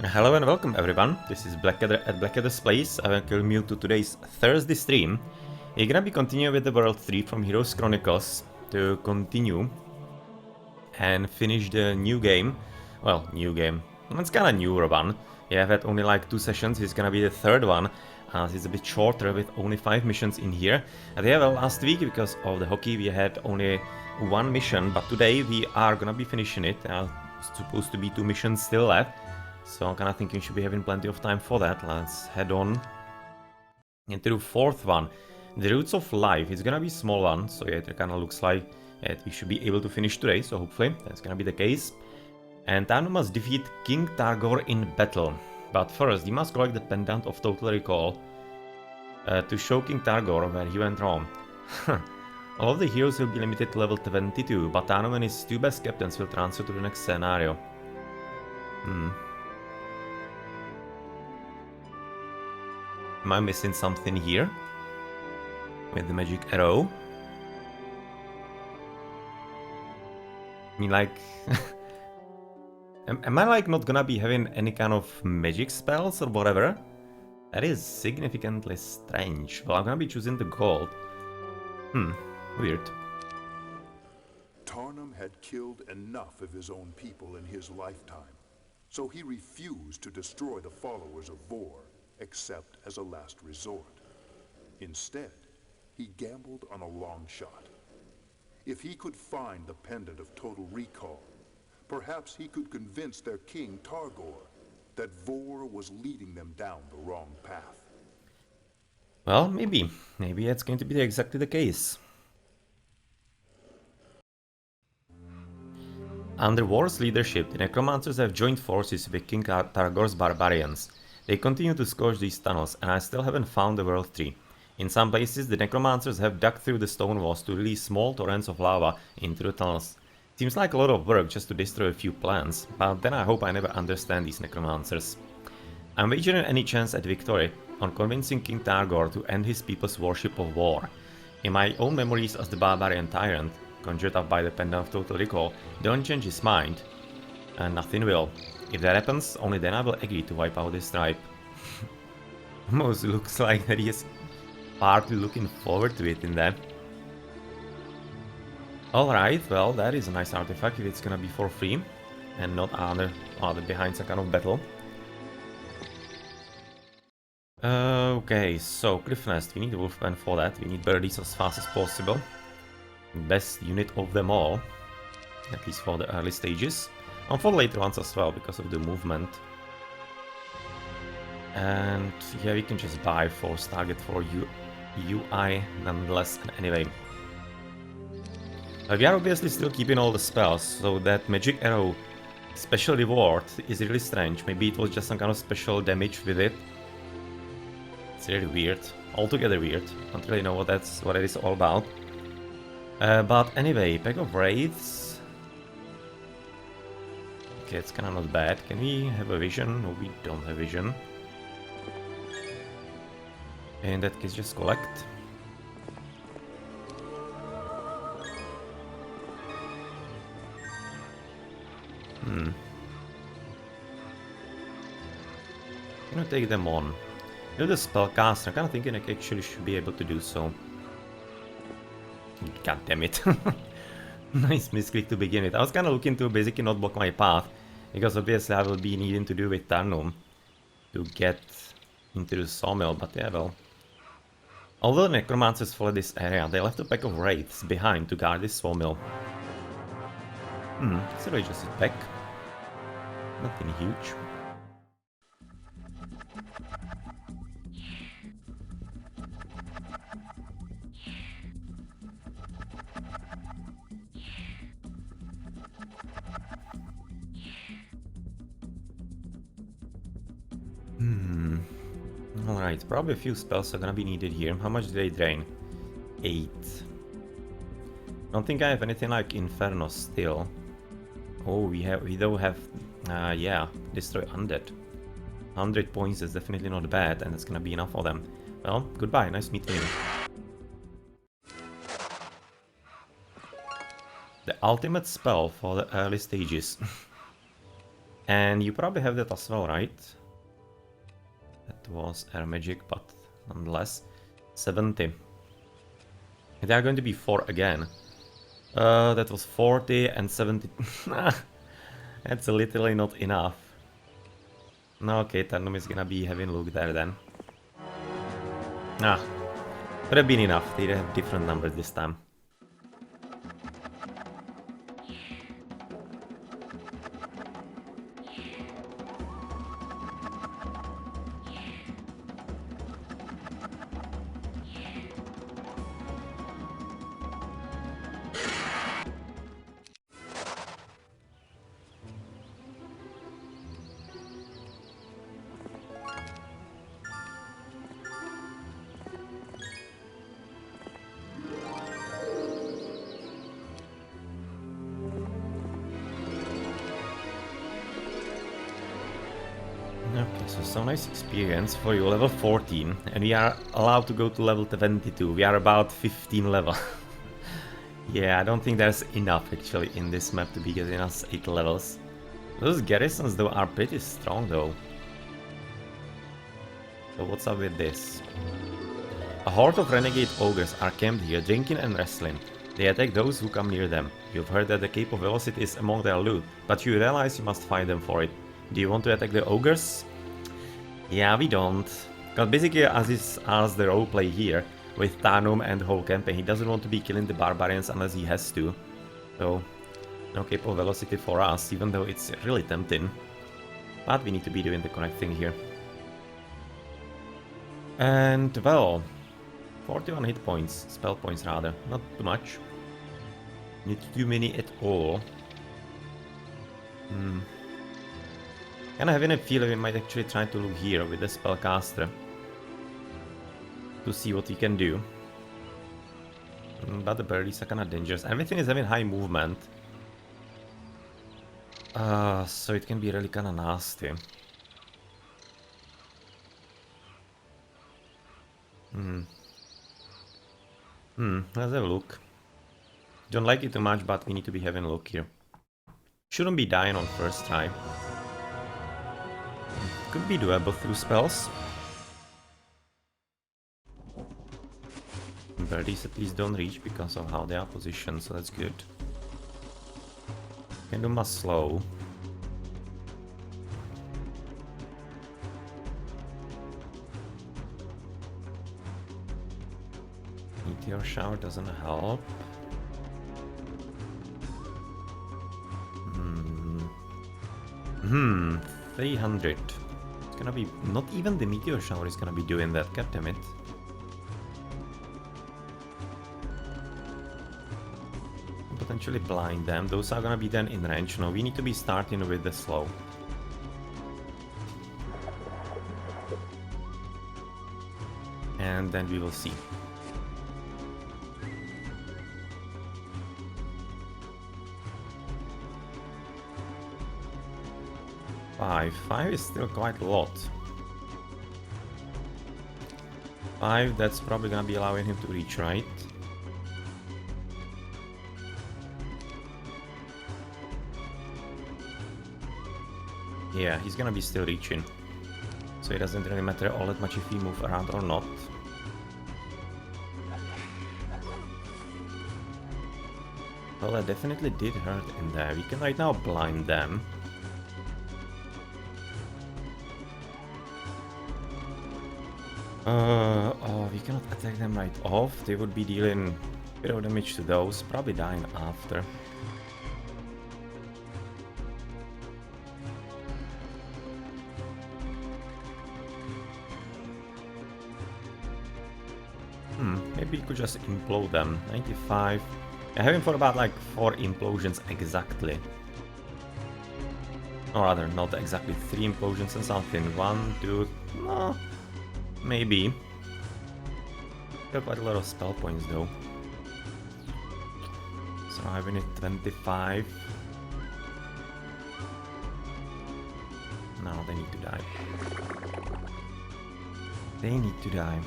Hello and welcome everyone, this is Blackadder at Blackadder's Place. I welcome you to today's Thursday stream. We're gonna be continuing with the World 3 from Heroes Chronicles to continue and finish the new game. Well, new game. It's kinda newer one. Yeah, I've had only like 2 sessions, it's gonna be the third one. It's a bit shorter with only 5 missions in here. And yeah, well, last week because of the hockey we had only 1 mission, but today we are gonna be finishing it. Supposed to be 2 missions still left. So I'm kinda thinking we should be having plenty of time for that. Let's head on into the fourth one. The Roots of Life. It's gonna be a small one, so yeah, it kinda looks like we should be able to finish today, so hopefully that's gonna be the case. And Tarnum must defeat King Targor in battle. But first, he must collect the Pendant of Total Recall to show King Targor where he went wrong. All of the heroes will be limited to level 22, but Tarnum and his 2 best captains will transfer to the next scenario. Am I missing something here? With the magic arrow? I mean, like... am I, like, not gonna be having any kind of magic spells or whatever? That is significantly strange. Well, I'm gonna be choosing the gold. Weird. Tarnum had killed enough of his own people in his lifetime, so he refused to destroy the followers of Vor, except as a last resort. Instead, he gambled on a long shot. If he could find the Pendant of Total Recall, perhaps he could convince their king Targor that Vor was leading them down the wrong path. Well, maybe. Maybe that's going to be exactly the case. Under Vor's leadership, the Necromancers have joined forces with King Targor's barbarians. They continue to scourge these tunnels, and I still haven't found the World Tree. In some places, the Necromancers have dug through the stone walls to release small torrents of lava into the tunnels. Seems like a lot of work just to destroy a few plants, but then I hope I never understand these Necromancers. I'm wagering any chance at victory on convincing King Targor to end his people's worship of war. In my own memories as the barbarian tyrant, conjured up by the Pendant of Total Recall, don't change his mind, and nothing will. If that happens, only then I will agree to wipe out his tribe. Almost looks like that he is partly looking forward to it in that. Alright, well, that is a nice artifact if it's gonna be for free, and not behind some kind of battle. Okay, so Cliff Nest, we need a Wolfman for that, we need birdies as fast as possible. Best unit of them all, at least for the early stages, and for later ones as well, because of the movement. And yeah, we can just buy force target for UI nonetheless, anyway. We are obviously still keeping all the spells, so that magic arrow special reward is really strange. Maybe it was just some kind of special damage with it. It's really weird, altogether weird. Don't really know what it is all about. But anyway, Pack of Wraiths. Okay, it's kinda not bad. Can we have a vision? No, we don't have vision. In that case, just collect. I'm gonna take them on. You're the spellcaster, I'm kinda thinking I actually should be able to do so. God damn it. Nice misclick to begin with. I was kinda looking to basically not block my path, because obviously I will be needing to do with Tarnum to get into the sawmill, but yeah, well. Although the Necromancers follow this area, they left a pack of wraiths behind to guard this sawmill. It's really just a pack. Nothing huge. Alright, probably a few spells are gonna be needed here. How much do they drain? 8. Don't think I have anything like Inferno still. Oh, we do have, yeah, Destroy Undead. 100 points is definitely not bad, and it's gonna be enough for them. Well, goodbye, nice meeting you. The ultimate spell for the early stages. And you probably have that as well, right? That was air magic, but nonetheless. 70. They are going to be 4 again. That was 40 and 70. That's literally not enough. No, okay, Tarnum is gonna be having a look there then. Ah, could have been enough. They have different numbers this time. Okay, so some nice experience for you, level 14, and we are allowed to go to level 22. We are about 15 level. Yeah, I don't think there's enough actually in this map to be getting us 8 levels. Those garrisons though are pretty strong though. So what's up with this? A horde of renegade ogres are camped here, drinking and wrestling. They attack those who come near them. You've heard that the Cape of Velocity is among their loot, but you realize you must fight them for it. Do you want to attack the ogres? Yeah, we don't. Because basically, as is as the roleplay here, with Tarnum and the whole campaign, he doesn't want to be killing the barbarians unless he has to. So, no Cape of Velocity for us, even though it's really tempting. But we need to be doing the correct thing here. And, well, 41 hit points, spell points rather, not too much. Not too many at all. Kinda having a feeling we might actually try to look here with the spellcaster to see what we can do. But the birdies are kinda dangerous. Everything is having high movement. So it can be really kinda nasty. Let's have a look. Don't like it too much, but we need to be having a look here. Shouldn't be dying on first try. Could be doable through spells. Birdies at least don't reach because of how they are positioned, so that's good. Can do my slow. Meteor shower doesn't help. 300. It's gonna be... not even the meteor shower is gonna be doing that, god damn it. Potentially blind them, those are gonna be then in range. No, we need to be starting with the slow. And then we will see. 5 is still quite a lot. 5, that's probably gonna be allowing him to reach, right? Yeah, he's gonna be still reaching. So it doesn't really matter all that much if we move around or not. Well, that definitely did hurt in there. We can right now blind them. Oh, we cannot attack them right off. They would be dealing a bit of damage to those, probably dying after. Maybe we could just implode them. 95. I have him for about like 4 implosions exactly. Or rather, not exactly 3 implosions and something. 1, 2, no. Maybe. Got quite a lot of spell points though. So having it 25. Now they need to die. They need to die.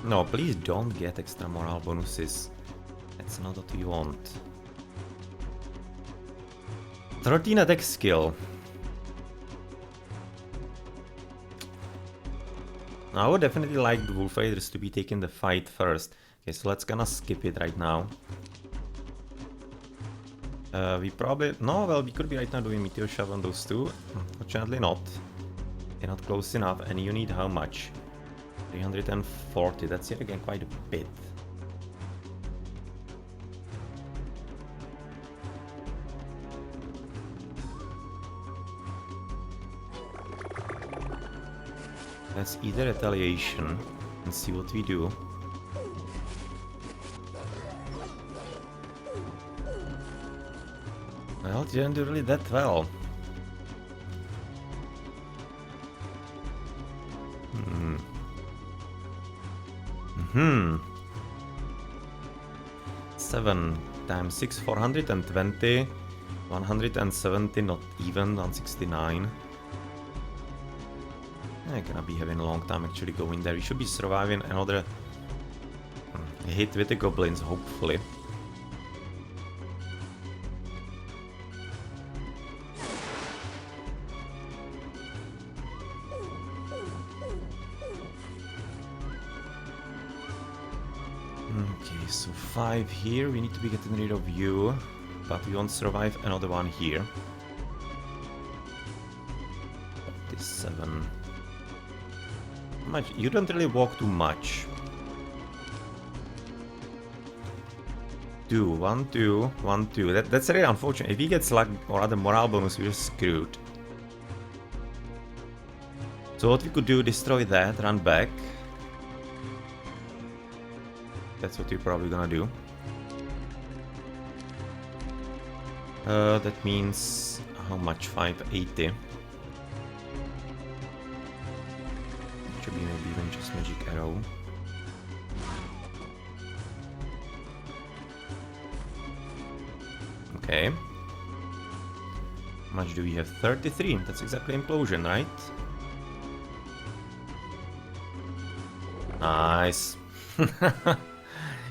No, please don't get extra morale bonuses. That's not what we want. 13 attack skill. I would definitely like the Wolf Raiders to be taking the fight first. Okay, so let's gonna skip it right now. We probably... No, well, we could be right now doing Meteor Shove on those two. Fortunately not. They're not close enough, and you need how much? 340, that's yet again quite a bit. Let's either retaliation and see what we do. Well, it didn't do really that well. Hmm. 7 times 6, 420. 170, not even, 169. I'm gonna be having a long time actually going there. We should be surviving another hit with the goblins, hopefully. Okay, so 5 here. We need to be getting rid of you, but we won't survive another one here. 47. Much. You don't really walk too much. 2, 1, 2, 1, 2. That's really unfortunate. If he gets luck or other morale bonus, we're screwed. So what we could do, destroy that, run back. That's what we're probably gonna do. That means how much? 580. Should be maybe even just magic arrow. Okay. How much do we have? 33. That's exactly implosion, right? Nice.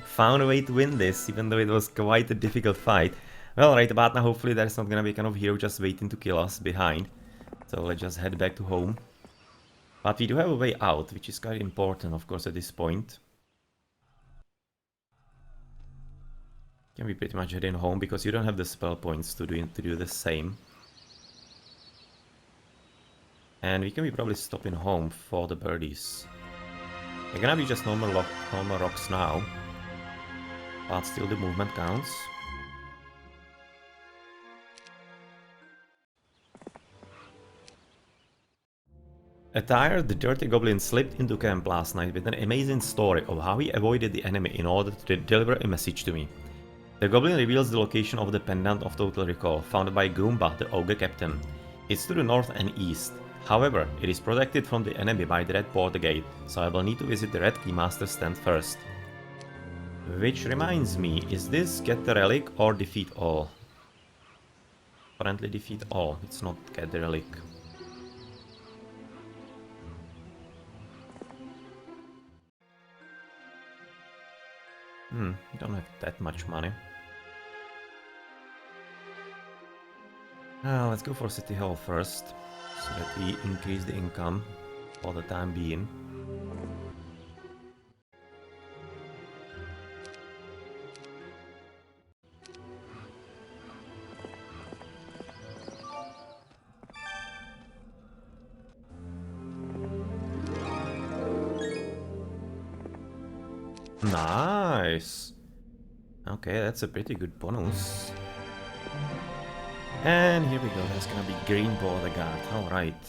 Found a way to win this, even though it was quite a difficult fight. Well, right about now, hopefully there's not gonna be kind of hero just waiting to kill us behind. So let's just head back to home. But we do have a way out, which is quite important, of course, at this point. Can be pretty much heading home because you don't have the spell points to do the same. And we can be probably stopping home for the birdies. They're gonna be just normal rocks now. But still the movement counts. Attire, the dirty goblin slipped into camp last night with an amazing story of how he avoided the enemy in order to deliver a message to me. The goblin reveals the location of the pendant of total recall, found by Goomba, the ogre captain. It's to the north and east. However, it is protected from the enemy by the red portal gate, so I will need to visit the red keymaster stand first. Which reminds me, is this get the relic or defeat all? Apparently defeat all, it's not get the relic. Don't have that much money. Let's go for City Hall first, so that we increase the income for the time being. Nice! Okay, that's a pretty good bonus. And here we go, that's gonna be green border guard, alright.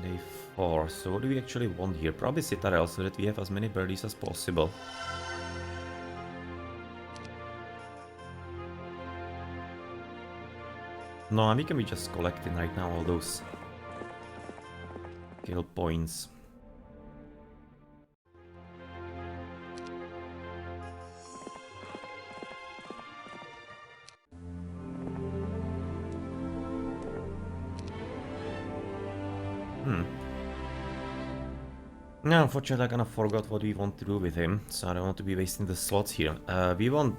Day 4, so what do we actually want here? Probably Citadel, so that we have as many birdies as possible. No, and we can be just collecting right now all those kill points. No, unfortunately I kind of forgot what we want to do with him, so I don't want to be wasting the slots here. We want...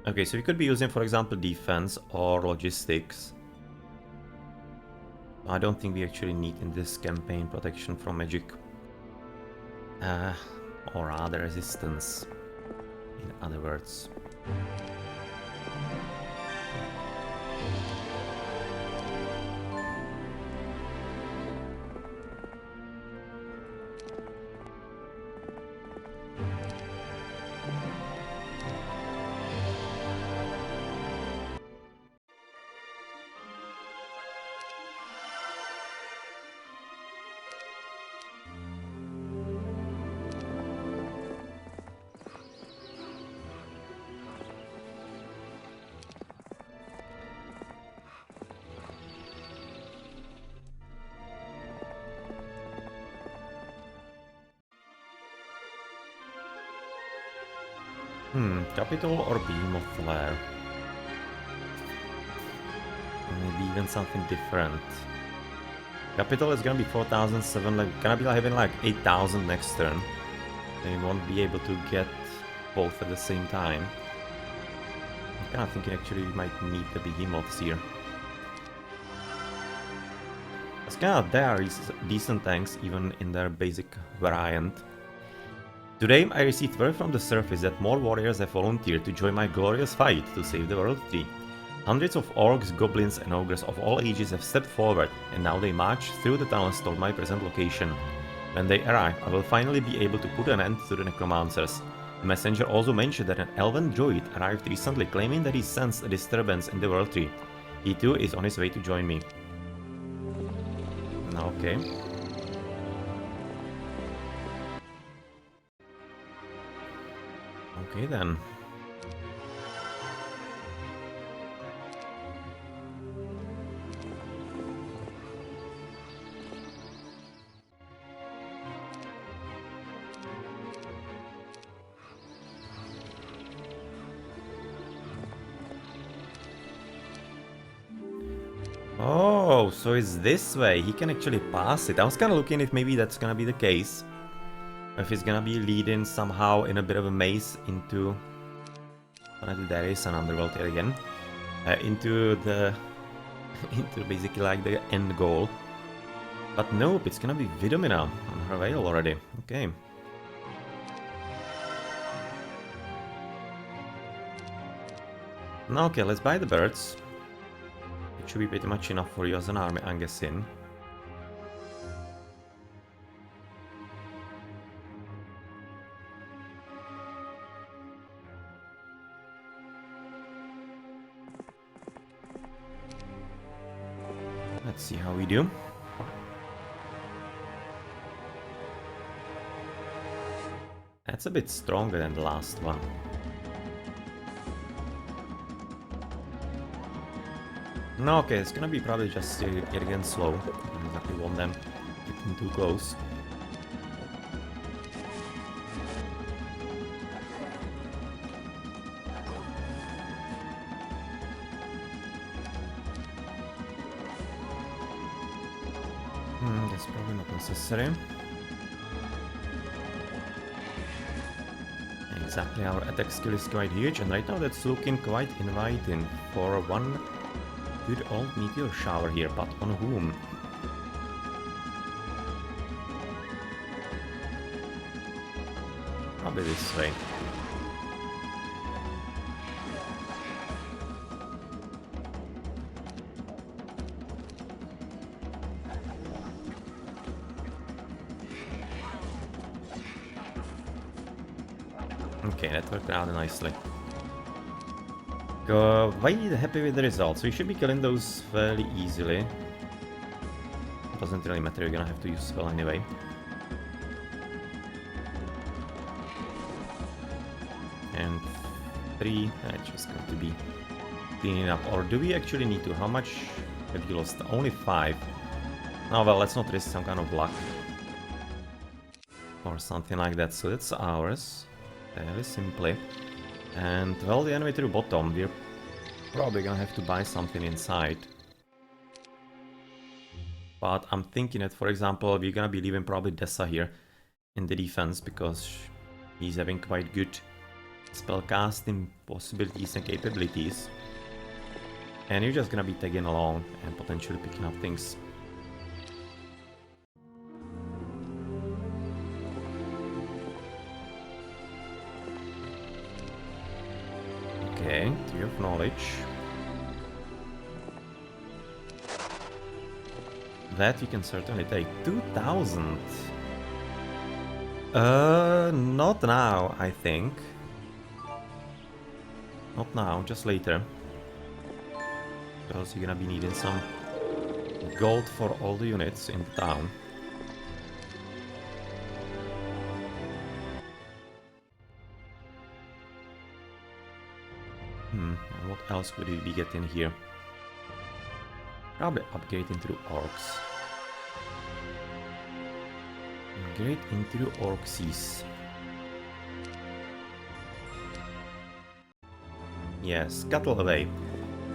Okay, so we could be using, for example, defense or logistics. I don't think we actually need in this campaign protection from magic. Or rather resistance, in other words. Capital or Beam of Flare? Maybe even something different. Capital is gonna be 4,007, like, gonna be having like 8,000 next turn. They won't be able to get both at the same time. I'm kinda thinking actually we might need the behemoths here. As kinda they are decent tanks even in their basic variant. Today I received word from the surface that more warriors have volunteered to join my glorious fight to save the World Tree. Hundreds of orcs, goblins and ogres of all ages have stepped forward, and now they march through the tunnels toward my present location. When they arrive, I will finally be able to put an end to the necromancers. The messenger also mentioned that an elven druid arrived recently claiming that he sensed a disturbance in the World Tree. He too is on his way to join me. Okay. Okay then. Oh, so it's this way. He can actually pass it. I was kind of looking if maybe that's gonna be the case. If it's gonna be leading somehow in a bit of a maze into... there is an underworld here again. Into the... into basically like the end goal. But nope, it's gonna be Vidomina on her veil already. Okay. Now, okay, let's buy the birds. It should be pretty much enough for you as an army, I'm guessing. Let's see how we do. That's a bit stronger than the last one. No, okay, it's gonna be probably just yet again slow. I don't exactly want them getting too close. That's probably not necessary. Exactly, our attack skill is quite huge, and right now that's looking quite inviting for one good old meteor shower here, but on whom? Probably this way. Okay, that worked out nicely. Quite happy with the results. We should be killing those fairly easily. Doesn't really matter, you're gonna have to use spell anyway. And 3, that's just going to be cleaning up. Or do we actually need to? How much have you lost? Only 5. Oh well, let's not risk some kind of luck. Or something like that. So that's ours. Fairly simply. And well, the enemy to the bottom. We're probably gonna have to buy something inside. But I'm thinking that, for example, we're gonna be leaving probably Dessa here in the defense because he's having quite good spellcasting possibilities and capabilities. And you're just gonna be tagging along and potentially picking up things. Okay, Tree of Knowledge. That you can certainly take. 2000! Not now, I think. Not now, just later. Because you're gonna be needing some gold for all the units in the town. And what else could we be getting here? Probably upgrading through orcs. Upgrade into orcsies. Yes, scuttle away.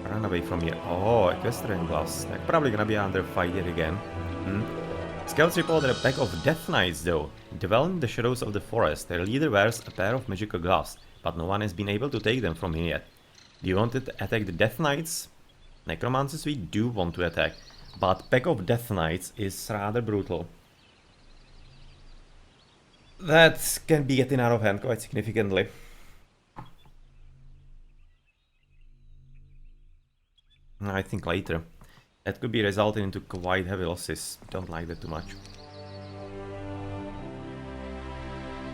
Run away from here. Oh, equestrian glass. They're probably gonna be under fire yet again. Scouts reported a pack of death knights though. Dwell in the shadows of the forest. Their leader wears a pair of magical gloves, but no one has been able to take them from him yet. Do you want to attack the death knights? Necromancers we do want to attack, but pack of death knights is rather brutal. That can be getting out of hand quite significantly. I think later. That could be resulting into quite heavy losses. Don't like that too much.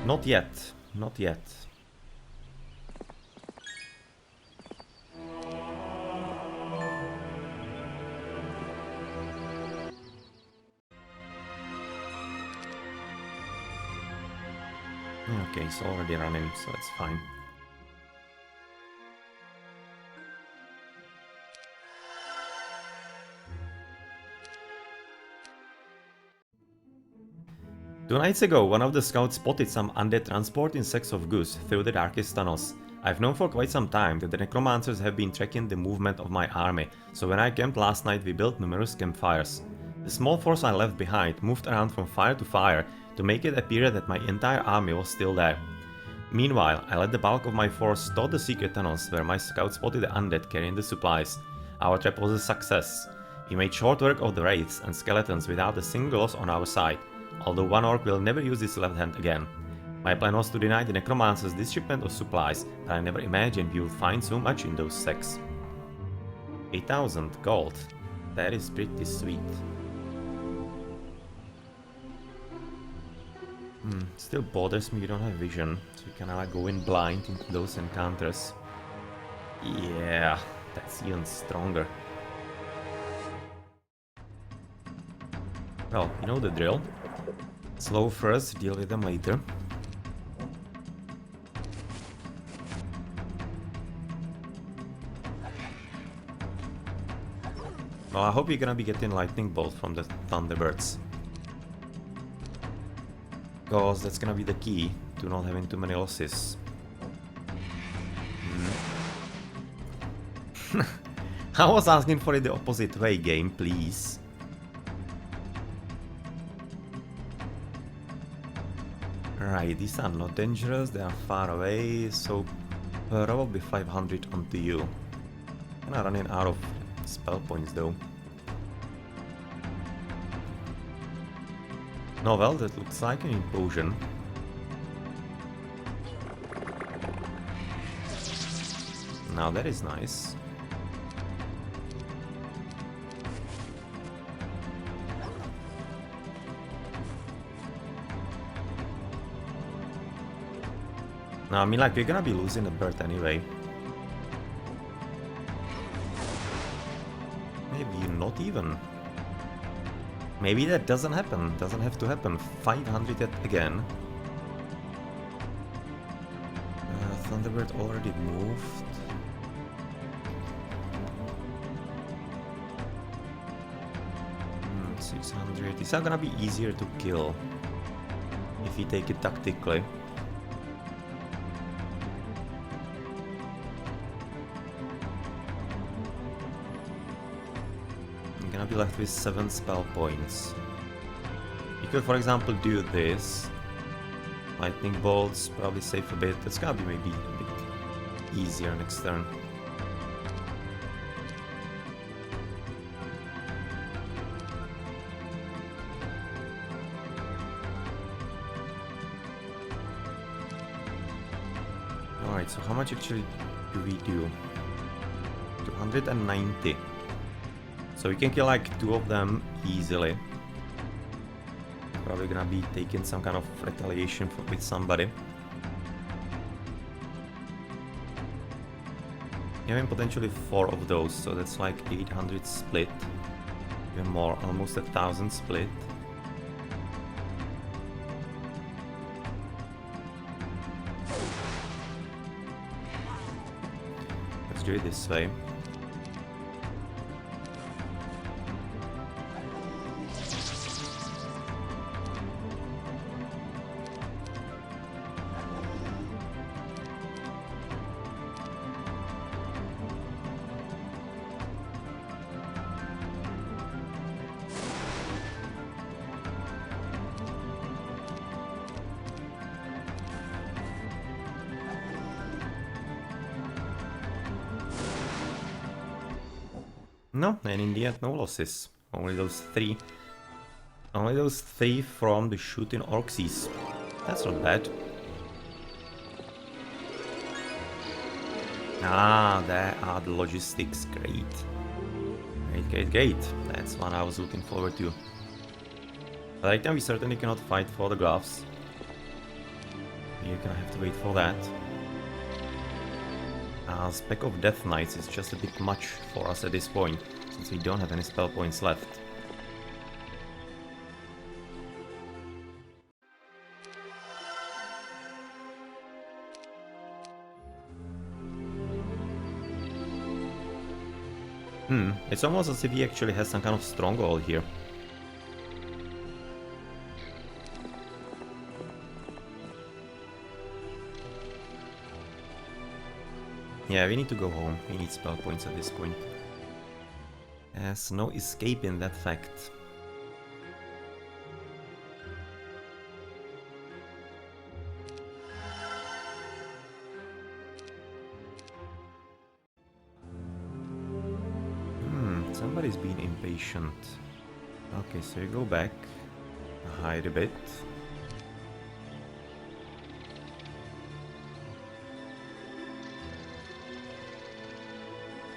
Not yet. Not yet. Okay, it's already running, so it's fine. Two nights ago, one of the scouts spotted some undead transporting sacks of goods through the darkest tunnels. I've known for quite some time that the necromancers have been tracking the movement of my army, so when I camped last night we built numerous campfires. The small force I left behind moved around from fire to fire to make it appear that my entire army was still there. Meanwhile, I led the bulk of my force toward the secret tunnels where my scouts spotted the undead carrying the supplies. Our trap was a success. We made short work of the wraiths and skeletons without a single loss on our side, although one orc will never use his left hand again. My plan was to deny the necromancers this shipment of supplies, but I never imagined we would find so much in those sacks. 8,000 gold. That is pretty sweet. Still bothers me you don't have vision, so you can like go in blind into those encounters. Yeah, that's even stronger. Well, you know the drill. Slow first, deal with them later. Well, I hope you're gonna be getting lightning bolt from the Thunderbirds. Because that's gonna be the key to not having too many losses. I was asking for it the opposite way, game, please. Right, these are not dangerous, they are far away, so probably 500 onto you. Kinda running out of spell points though. No, well, that looks like an implosion. Now that is nice. No, I mean, like, we're gonna be losing the bird anyway. Maybe not even. Maybe that doesn't happen. Doesn't have to happen. 500 yet again. Thunderbird already moved. Hmm, 600. These are gonna be easier to kill if you take it tactically. gonna be left with 7 spell points. You could, for example, do this. Lightning bolts, probably save a bit. It's gonna be maybe a bit easier next turn. Alright, so how much actually do we do? 290. So we can kill like 2 of them easily. Probably gonna be taking some kind of retaliation with somebody. Having potentially 4 of those, so that's like 800 split. Even more, almost 1,000 split. Let's do it this way. No, and in the end, no losses. Only those 3. Only those 3 from the shooting Orxies. That's not bad. Ah, there are the logistics. Great. Great, great, great. That's what I was looking forward to. But right now we certainly cannot fight for the gloves. We're gonna have to wait for that. Spec of Death Knights is just a bit much for us at this point, since we don't have any spell points left. It's almost as if he actually has some kind of stronghold here. Yeah, we need to go home. We need spell points at this point. There's no escaping that fact. Somebody's being impatient. Okay, so you go back, hide a bit.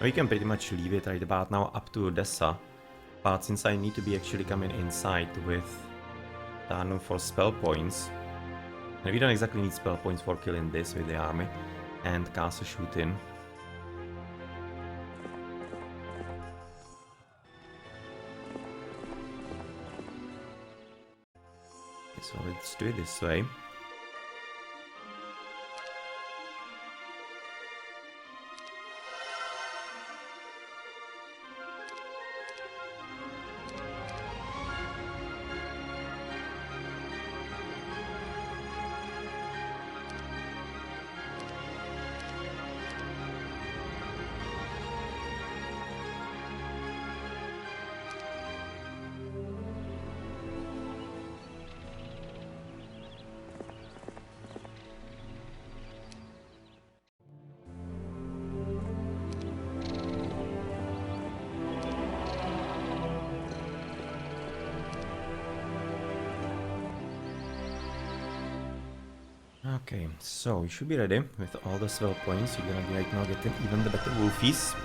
We can pretty much leave it right about now up to Odessa, but since I need to be actually coming inside with Tarnum for spell points, and we don't exactly need spell points for killing this with the army, and castle shooting. So let's do it this way. Okay, so you should be ready with all the spell points. You're gonna be right now getting even the better wolfies.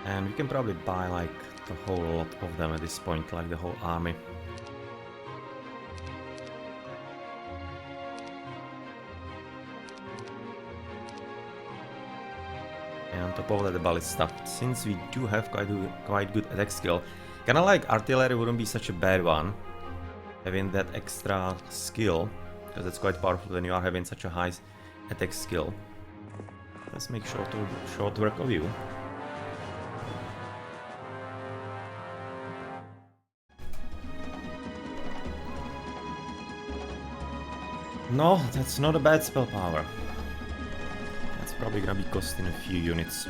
And we can probably buy like the whole lot of them at this point, like the whole army. And on top of that, the ballista. Since we do have quite good attack skill, kinda like artillery wouldn't be such a bad one, having that extra skill, because it's quite powerful when you are having such a high attack skill. Let's make short work of you. No, that's not a bad spell power. That's probably gonna be costing a few units.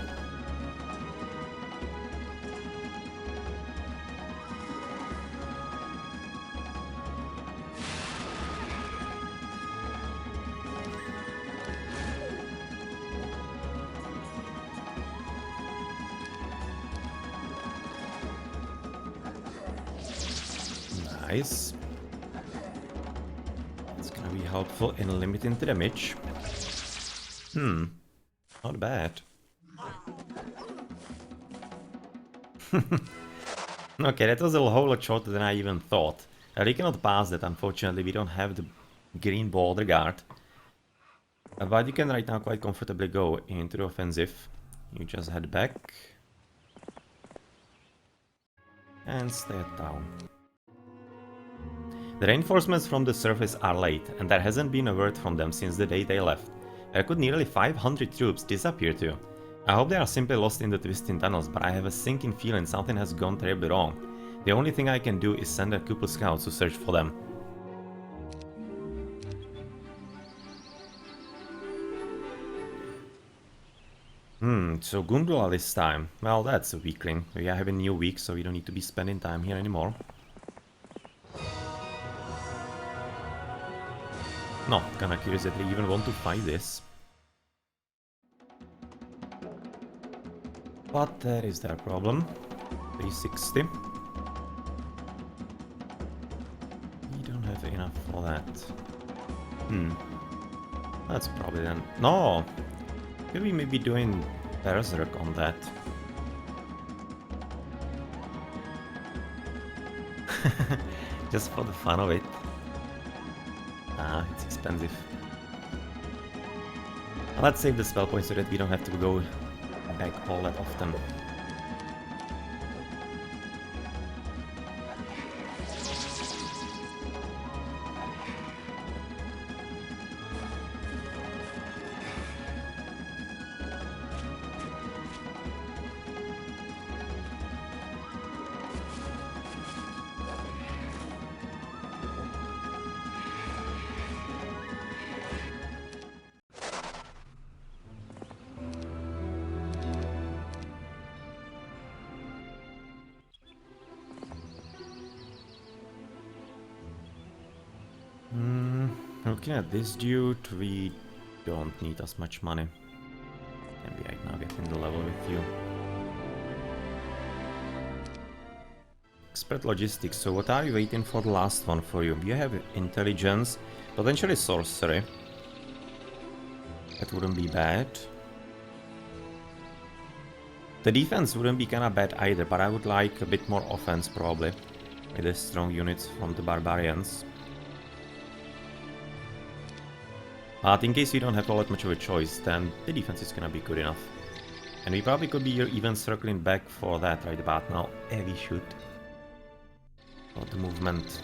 Nice. It's gonna be helpful in limiting the damage. Not bad. Okay, that was a whole lot shorter than I even thought. We cannot pass that, unfortunately. We don't have the green border guard. But you can right now quite comfortably go into the offensive. You just head back. And stay at town. The reinforcements from the surface are late, and there hasn't been a word from them since the day they left. Where could nearly 500 troops disappear to? I hope they are simply lost in the twisting tunnels, but I have a sinking feeling something has gone terribly wrong. The only thing I can do is send a couple scouts to search for them. So Gundula this time. Well, that's a weakling. We are having a new week, so we don't need to be spending time here anymore. No, kinda curious that they even want to fight this. But that is their problem. 360. We don't have enough for that. That's probably then... No! Could we maybe doing Berserk on that? Just for the fun of it. Ah, it's expensive. Let's save the spell point so that we don't have to go back all that often. Looking at this dude, we don't need as much money. Can we right now get in the level with you? Expert logistics, so what are you waiting for the last one for you? You have intelligence, potentially sorcery. That wouldn't be bad. The defense wouldn't be kinda bad either, but I would like a bit more offense probably. With the strong units from the barbarians. But in case we don't have all that much of a choice, then the defense is gonna be good enough. And we probably could be even circling back for that right about now. We should. For the movement.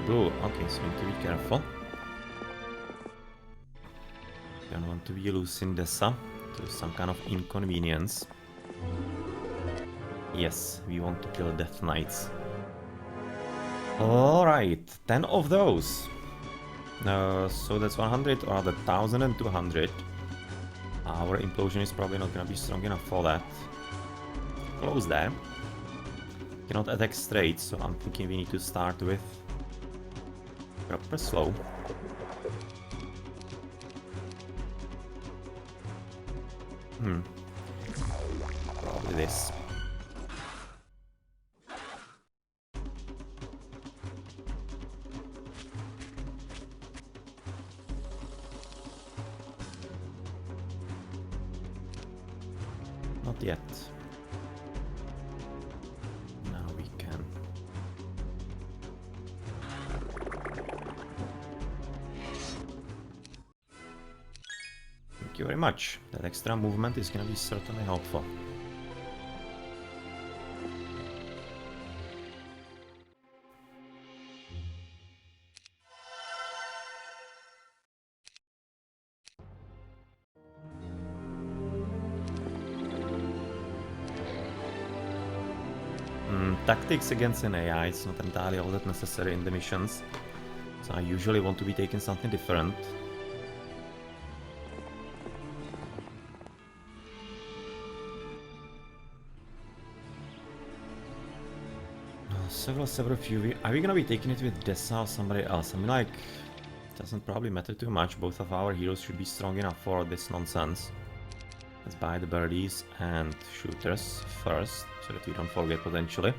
Okay, so we need to be careful. Don't want to be losing Dessa to some kind of inconvenience. Yes, we want to kill Death Knights. Alright, 10 of those. So that's 100 or 1,200. Our implosion is probably not gonna be strong enough for that. Close there. Cannot attack straight, so I'm thinking we need to start with proper slow. Probably this. Not yet. Now we can. Thank you very much. That extra movement is gonna be certainly helpful. Tactics against an AI is not entirely all that necessary in the missions, so I usually want to be taking something different. Several few. Are we gonna be taking it with Dessa or somebody else? I mean, like, doesn't probably matter too much. Both of our heroes should be strong enough for this nonsense. Let's buy the birdies and shooters first, so that we don't forget potentially.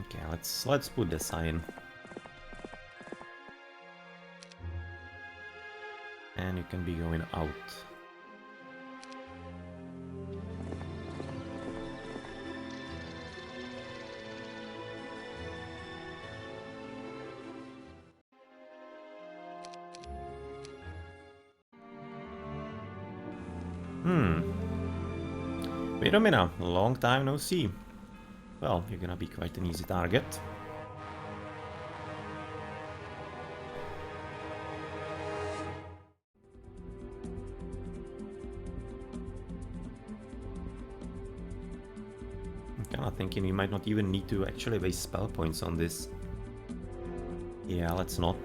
Okay, let's put the sign. And you can be going out. Wait a minute, long time no see. Well, you're gonna be quite an easy target. I'm kinda thinking we might not even need to actually waste spell points on this. Yeah, let's not.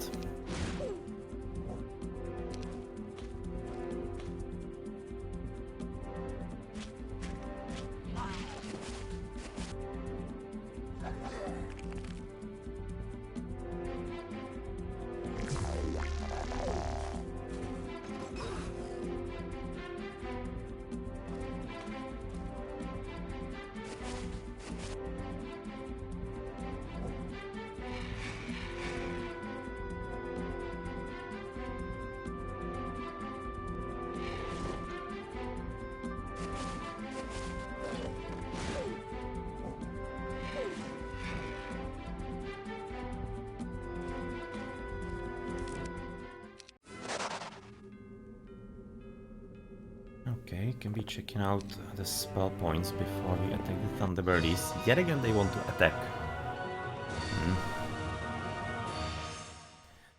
Okay, can be checking out the spell points before we attack the Thunderbirdies. Yet again they want to attack.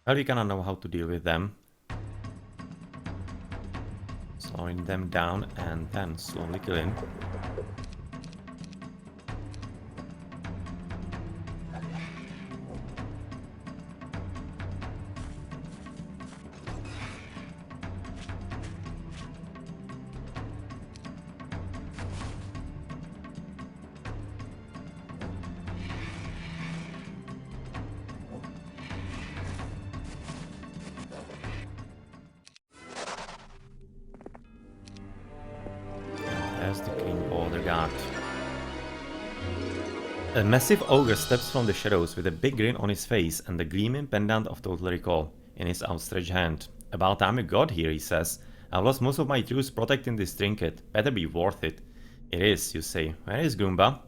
Well, we kinda know how to deal with them. Slowing them down and then slowly killing. The King Targor. A massive ogre steps from the shadows with a big grin on his face and the gleaming pendant of Total Recall in his outstretched hand. About time you got here, he says. I've lost most of my troops protecting this trinket. Better be worth it. It is, you say. Where is Goomba?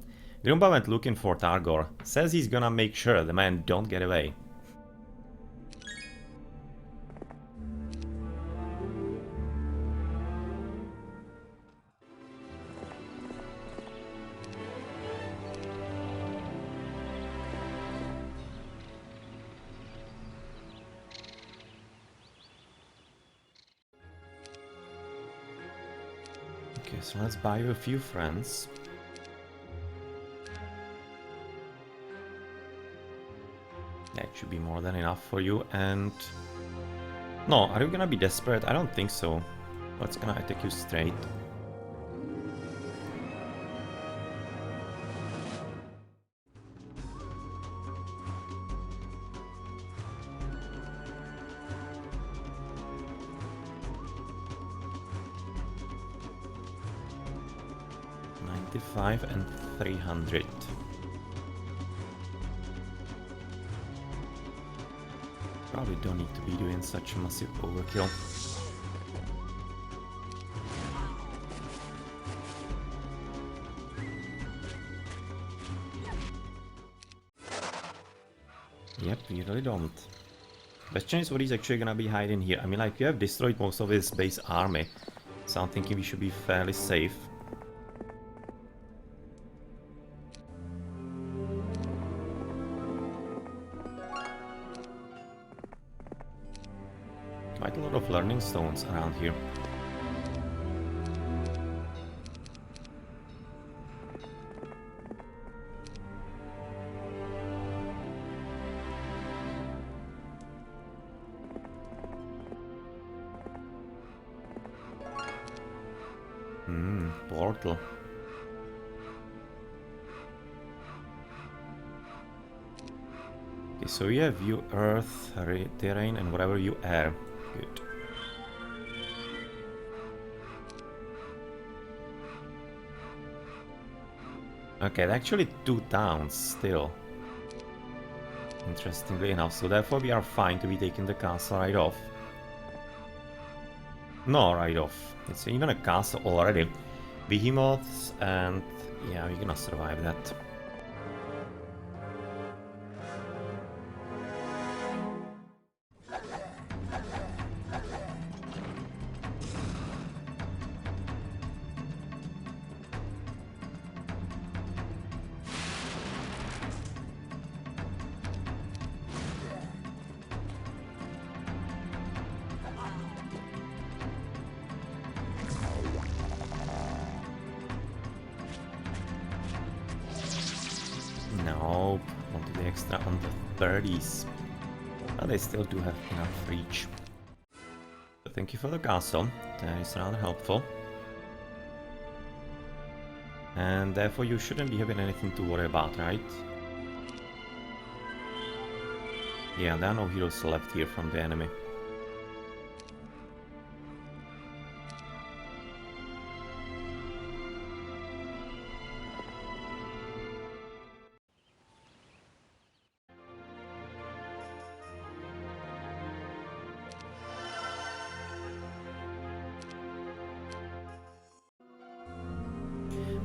Goomba went looking for Targor. Says he's gonna make sure the man don't get away. Okay, so let's buy you a few friends. That should be more than enough for you, and... No, are you gonna be desperate? I don't think so. Let's gonna attack you straight. And 300. probably don't need to be doing such a massive overkill. Yep, we really don't. Question is what he's actually gonna be hiding here. I mean, like, you have destroyed most of his base army, so I'm thinking we should be fairly safe. Quite a lot of learning stones around here. Portal. Okay, so you have you earth, terrain, and whatever you air. Good. Okay, actually 2 towns still. Interestingly enough, so therefore we are fine to be taking the castle right off. No, right off. It's even a castle already. Behemoths, and yeah, we're gonna survive that. Nope, want to do extra on the 30s. But they still do have enough reach. So thank you for the castle, that is rather helpful. And therefore you shouldn't be having anything to worry about, right? Yeah, there are no heroes left here from the enemy.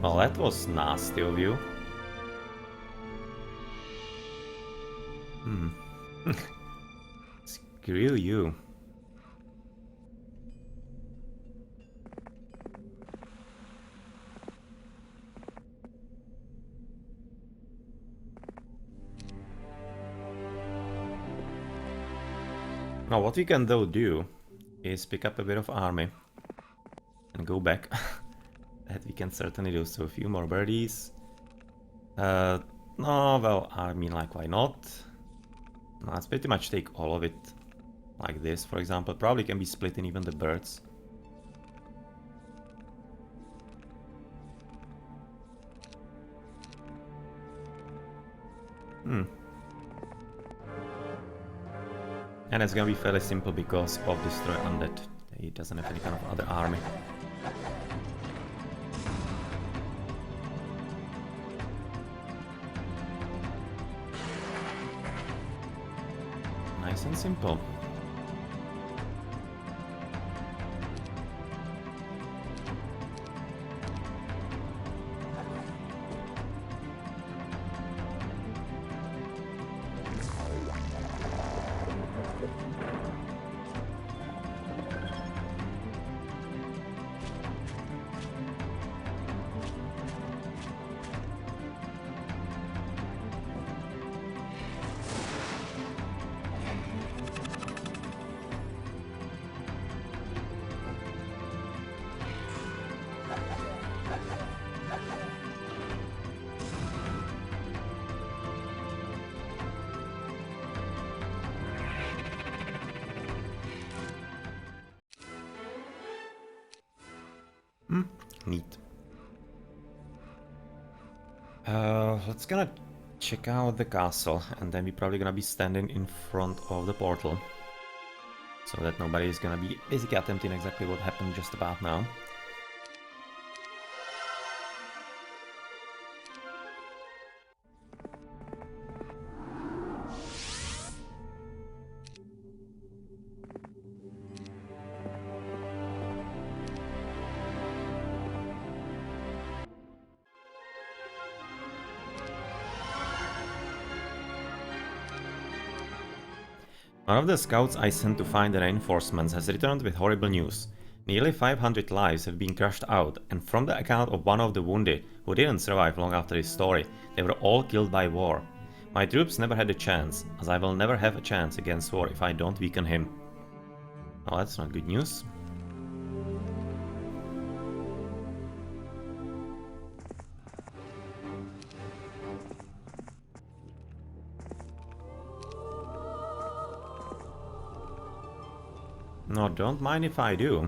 Well, that was nasty of you. Screw you. Now what we can though do is pick up a bit of army and go back. That we can certainly do. So a few more birdies. No, well, I mean, like, why not? No, let's pretty much take all of it. Like this, for example. Probably can be split in even the birds. And it's gonna be fairly simple because of Destroy Undead. He doesn't have any kind of other army. Nice and simple. Neat. Let's gonna check out the castle, and then we're probably gonna be standing in front of the portal. So that nobody is gonna be basically attempting exactly what happened just about now. One of the scouts I sent to find the reinforcements has returned with horrible news. Nearly 500 lives have been crushed out, and from the account of one of the wounded, who didn't survive long after his story, they were all killed by war. My troops never had a chance, as I will never have a chance against war if I don't weaken him. Oh, that's not good news. No, don't mind if I do.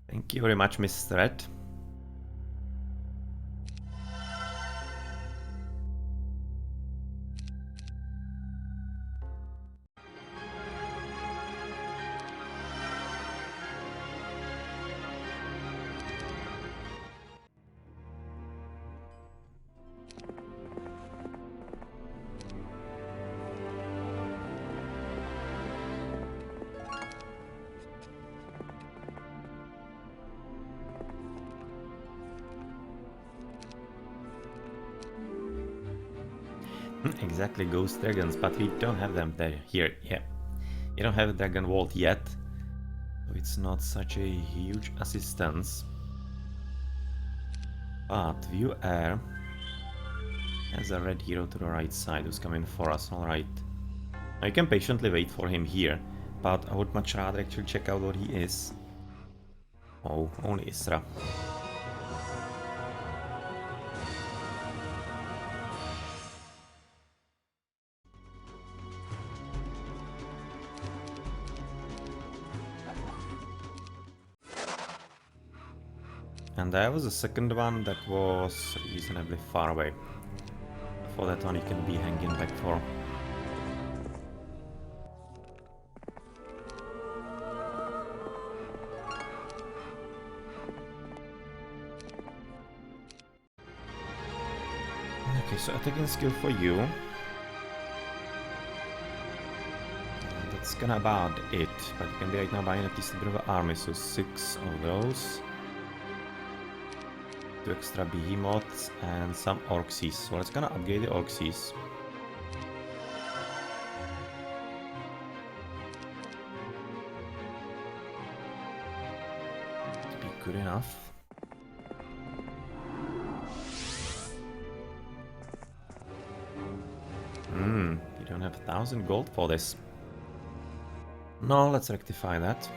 Thank you very much, Miss Threat. Exactly, ghost dragons, but we don't have them there here. Yeah, you don't have a dragon vault yet, so it's not such a huge assistance. But view air has a red hero to the right side who's coming for us. All right, now you can patiently wait for him here, but I would much rather actually check out what he is. Oh, only Isra. And there was a second one that was reasonably far away. For that one you can be hanging back for. Okay, so attacking skill for you. And that's gonna about it. But you can be right now buying at least a bit of an army, so 6 of those. 2 extra behemoths and some orxies. So let's gonna upgrade the orxies. To be good enough. You don't have 1,000 gold for this. No, let's rectify that.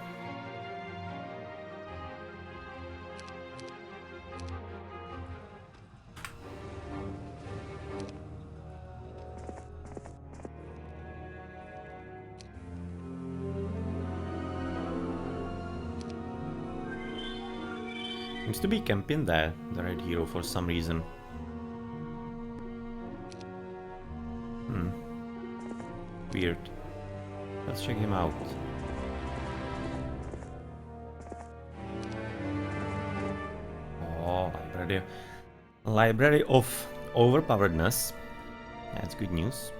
Seems to be camping there, the red hero, for some reason. Weird. Let's check him out. Oh, library. Library of overpoweredness. That's good news.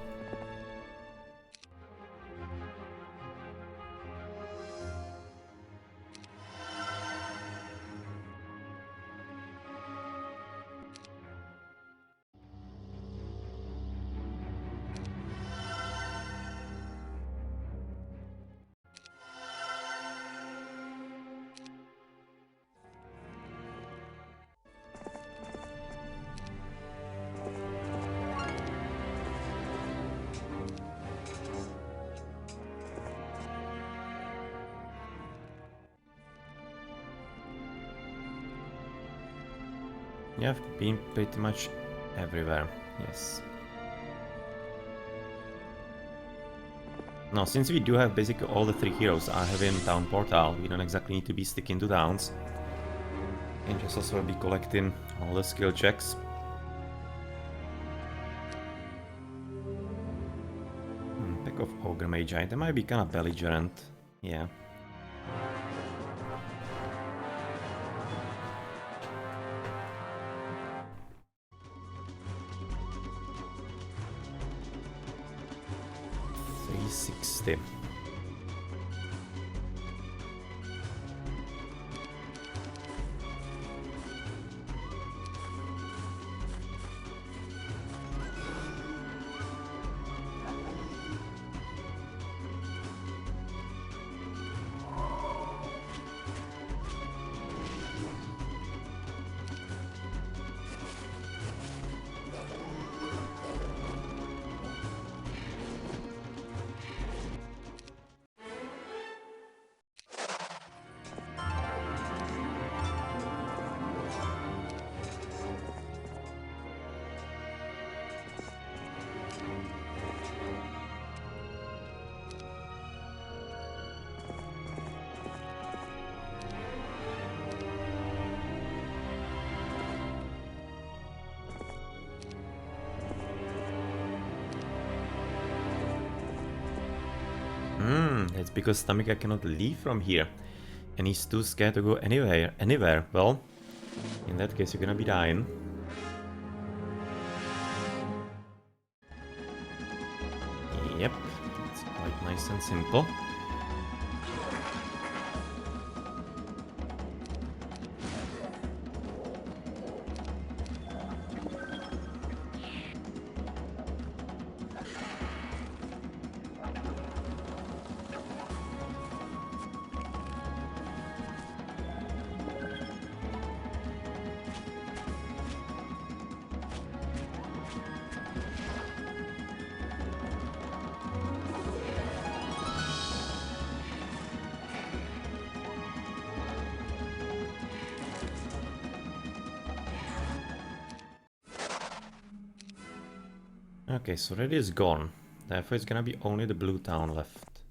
Yeah, I've been pretty much everywhere, yes. Now, since we do have basically all the 3 heroes are having town portal, we don't exactly need to be sticking to towns. We can just also be collecting all the skill checks. Pack of Ogre Magi, they might be kind of belligerent, yeah. $360. It's because Tamika cannot leave from here. And he's too scared to go anywhere. Well, in that case, you're gonna be dying. Yep, it's quite nice and simple. Okay, so red is gone. Therefore, it's gonna be only the blue town left.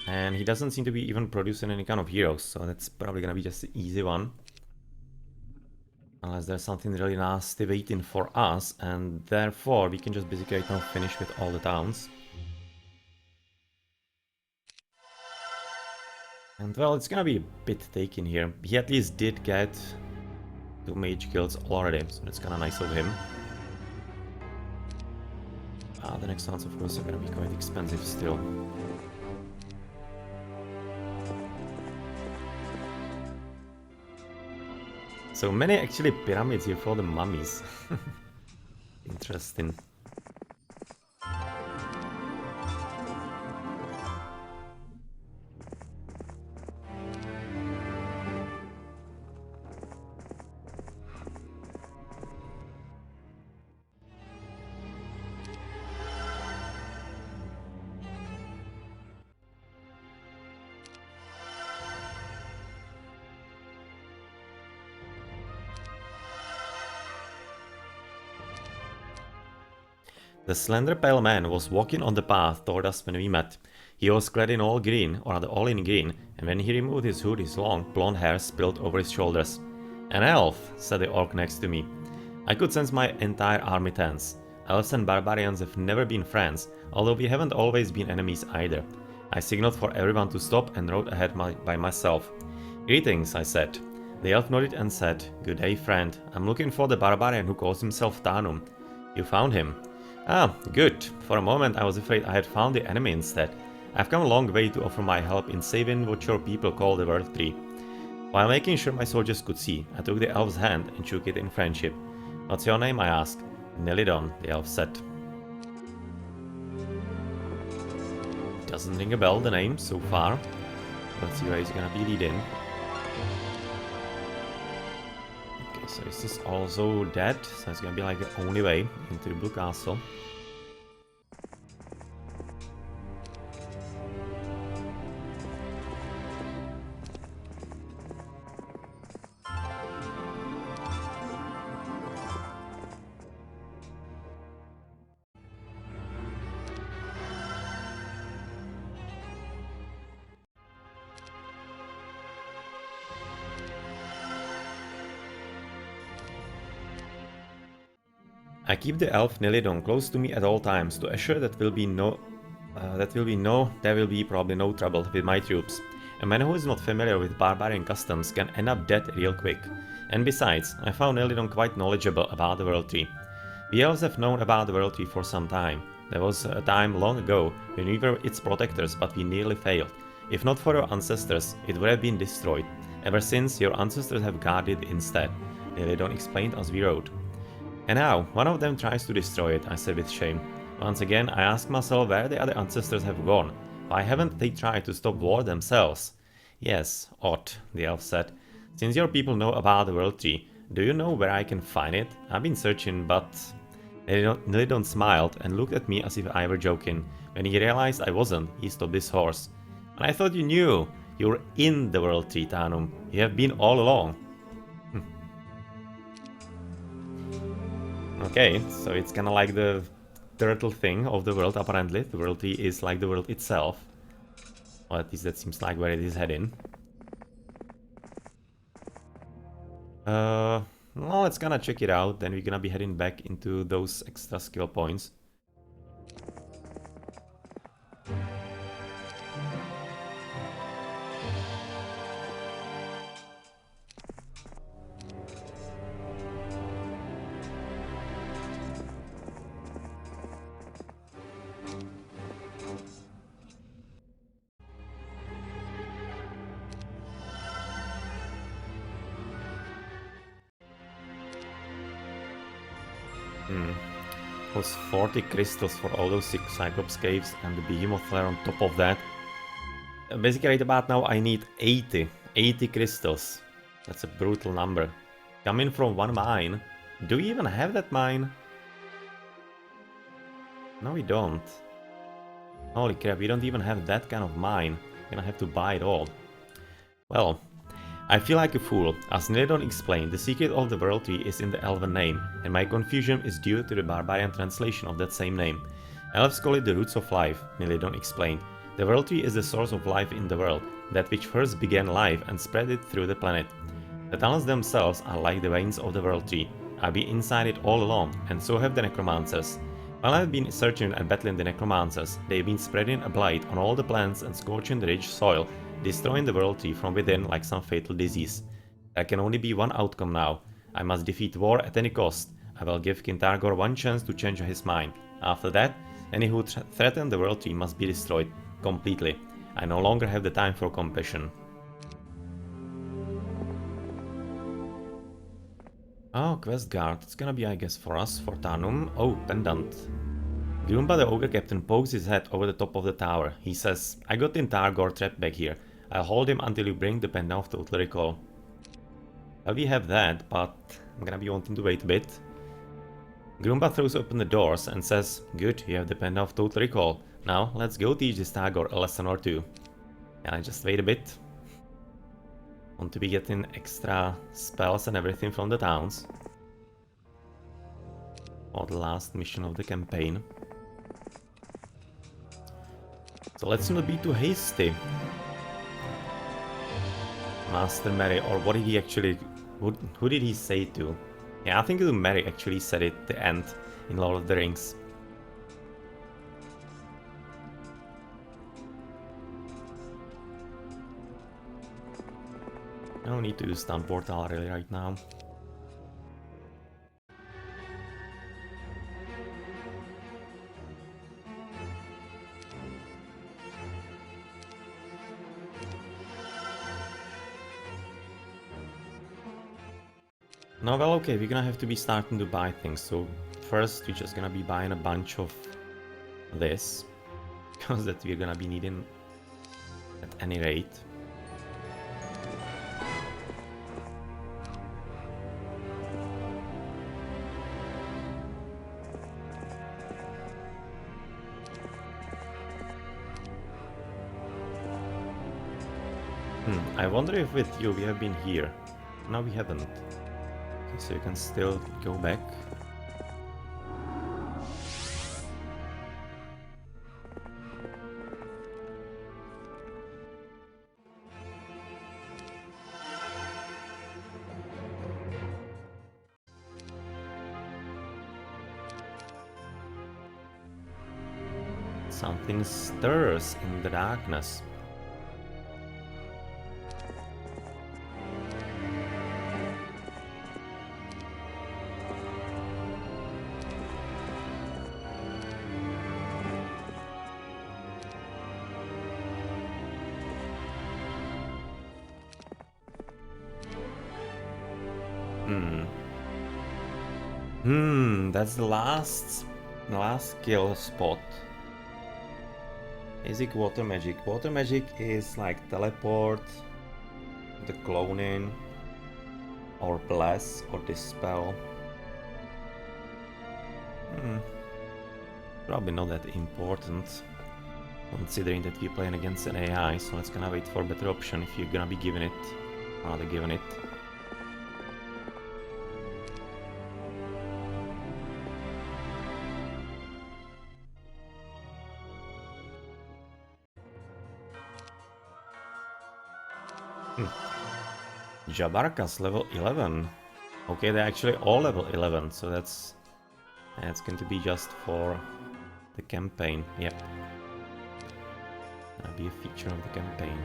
And he doesn't seem to be even producing any kind of heroes, so that's probably gonna be just the easy one. Unless there's something really nasty waiting for us, and therefore we can just basically right now finish with all the towns. And well, it's gonna be a bit taken here. He at least did get 2 mage guilds already, so that's kinda nice of him. The next ones of course are gonna be quite expensive still. So many actually pyramids here for the mummies. Interesting. The slender pale man was walking on the path toward us when we met. He was clad in all green, or rather all in green, and when he removed his hood his long, blonde hair spilled over his shoulders. "An elf," said the orc next to me. I could sense my entire army tense. Elves and barbarians have never been friends, although we haven't always been enemies either. I signaled for everyone to stop and rode ahead by myself. "Greetings," I said. The elf nodded and said, "Good day, friend. I'm looking for the barbarian who calls himself Tarnum. You found him?" "Ah, good. For a moment I was afraid I had found the enemy instead. I've come a long way to offer my help in saving what your people call the World Tree." While making sure my soldiers could see, I took the elf's hand and shook it in friendship. "What's your name?" I asked. "Nelidon," the elf said. Doesn't ring a bell, the name, so far. Let's see where he's gonna be leading. Okay, so this is also dead, so it's gonna be like the only way into the Blue Castle. I keep the elf Nelidon close to me at all times to assure that there will be probably no trouble with my troops. A man who is not familiar with barbarian customs can end up dead real quick. And besides, I found Nelidon quite knowledgeable about the World Tree. We elves have known about the World Tree for some time. There was a time long ago when we were its protectors, but we nearly failed. If not for your ancestors, it would have been destroyed. Ever since, your ancestors have guarded it instead, Nelidon explained as we rode. "And now, one of them tries to destroy it," I said with shame. Once again, I asked myself where the other ancestors have gone. Why haven't they tried to stop war themselves? "Yes, odd," the elf said. "Since your people know about the World Tree, do you know where I can find it? I've been searching, but..." Nelidon smiled and looked at me as if I were joking. When he realized I wasn't, he stopped his horse. "And I thought you knew! You're in the World Tree, Tarnum. You have been all along." Okay, so it's kinda like the turtle thing of the world, apparently. The World Tree is like the world itself. Or at least that seems like where it is heading. Well, let's gonna check it out, then we're gonna be heading back into those extra skill points. Was 40 crystals for all those 6 Cyclops caves and the behemoth flare on top of that. Basically right about now I need 80 crystals. That's a brutal number. Coming from one mine. Do we even have that mine? No, we don't. Holy crap, we don't even have that kind of mine. We're gonna have to buy it all. Well, I feel like a fool, as Neredon explained, the secret of the world tree is in the elven name, and my confusion is due to the barbarian translation of that same name. Elves call it the roots of life, Neredon explained. The world tree is the source of life in the world, that which first began life and spread it through the planet. The tunnels themselves are like the veins of the world tree. I've been inside it all along, and so have the necromancers. While I've been searching and battling the necromancers, they've been spreading a blight on all the plants and scorching the rich soil, destroying the world tree from within like some fatal disease. There can only be one outcome now. I must defeat war at any cost. I will give King Targor one chance to change his mind. After that, any who threaten the world tree must be destroyed completely. I no longer have the time for compassion. Oh, quest guard. It's gonna be, I guess, for us, for Tarnum. Oh, pendant. Grumba the ogre captain pokes his head over the top of the tower. He says, I got in Targor trapped back here. I'll hold him until you bring the pendant of total recall. Well, we have that, but I'm gonna be wanting to wait a bit. Grumba throws open the doors and says, good, you have the pendant of total recall. Now, let's go teach this Targor a lesson or two. Can I just wait a bit? Want to be getting extra spells and everything from the towns. Or the last mission of the campaign. So let's not be too hasty. Master Mary, or what did he actually... Who did he say to? Yeah, I think Mary actually said it at the end in Lord of the Rings. I don't need to use stun portal really right now. No, well, okay, we're gonna have to be starting to buy things. So first, we're just gonna be buying a bunch of this, because that we're gonna be needing at any rate. I wonder if with you we have been here. No, we haven't. Okay, so you can still go back. Something stirs in the darkness. That's the last kill spot. Basic water magic. Water magic is like teleport, the cloning, or bless, or dispel. Probably not that important, considering that we're playing against an AI, so let's gonna wait for a better option if you're gonna be giving it, rather giving it. Jabarkas level 11. Okay, they're actually all level 11, so that's going to be just for the campaign. Yep. That'll be a feature of the campaign.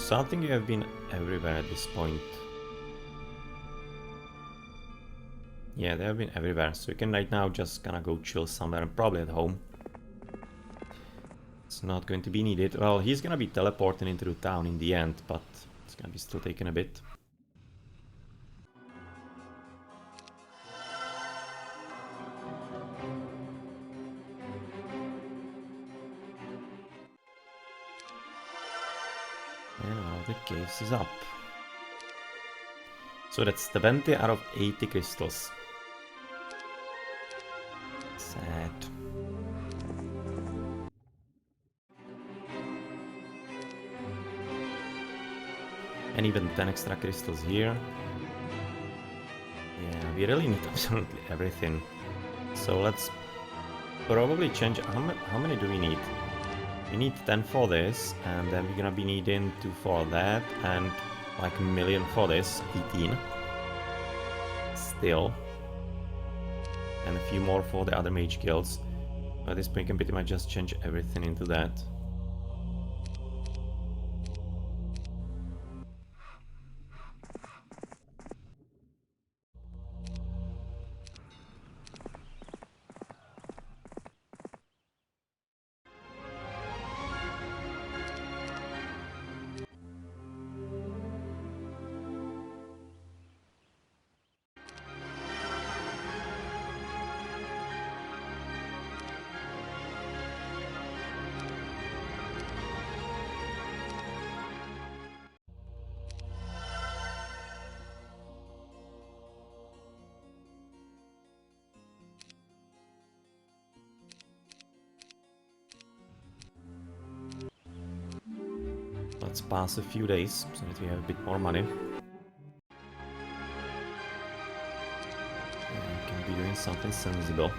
So I think you have been everywhere at this point. Yeah, they have been everywhere, so you can right now just gonna go chill somewhere, probably at home. It's not going to be needed. Well, he's gonna be teleporting into the town in the end, but it's gonna be still taking a bit. And now the caves is up. So that's 20 out of 80 crystals. Sad. And even 10 extra crystals here. Yeah, we really need absolutely everything. So let's probably change... How many do we need? We need 10 for this, and then we're gonna be needing 2 for that, and like a million for this, 18. Still. And a few more for the other mage guilds. At this point, you can pretty much just change everything into that. Let's pass a few days so that we have a bit more money. And we can be doing something sensible.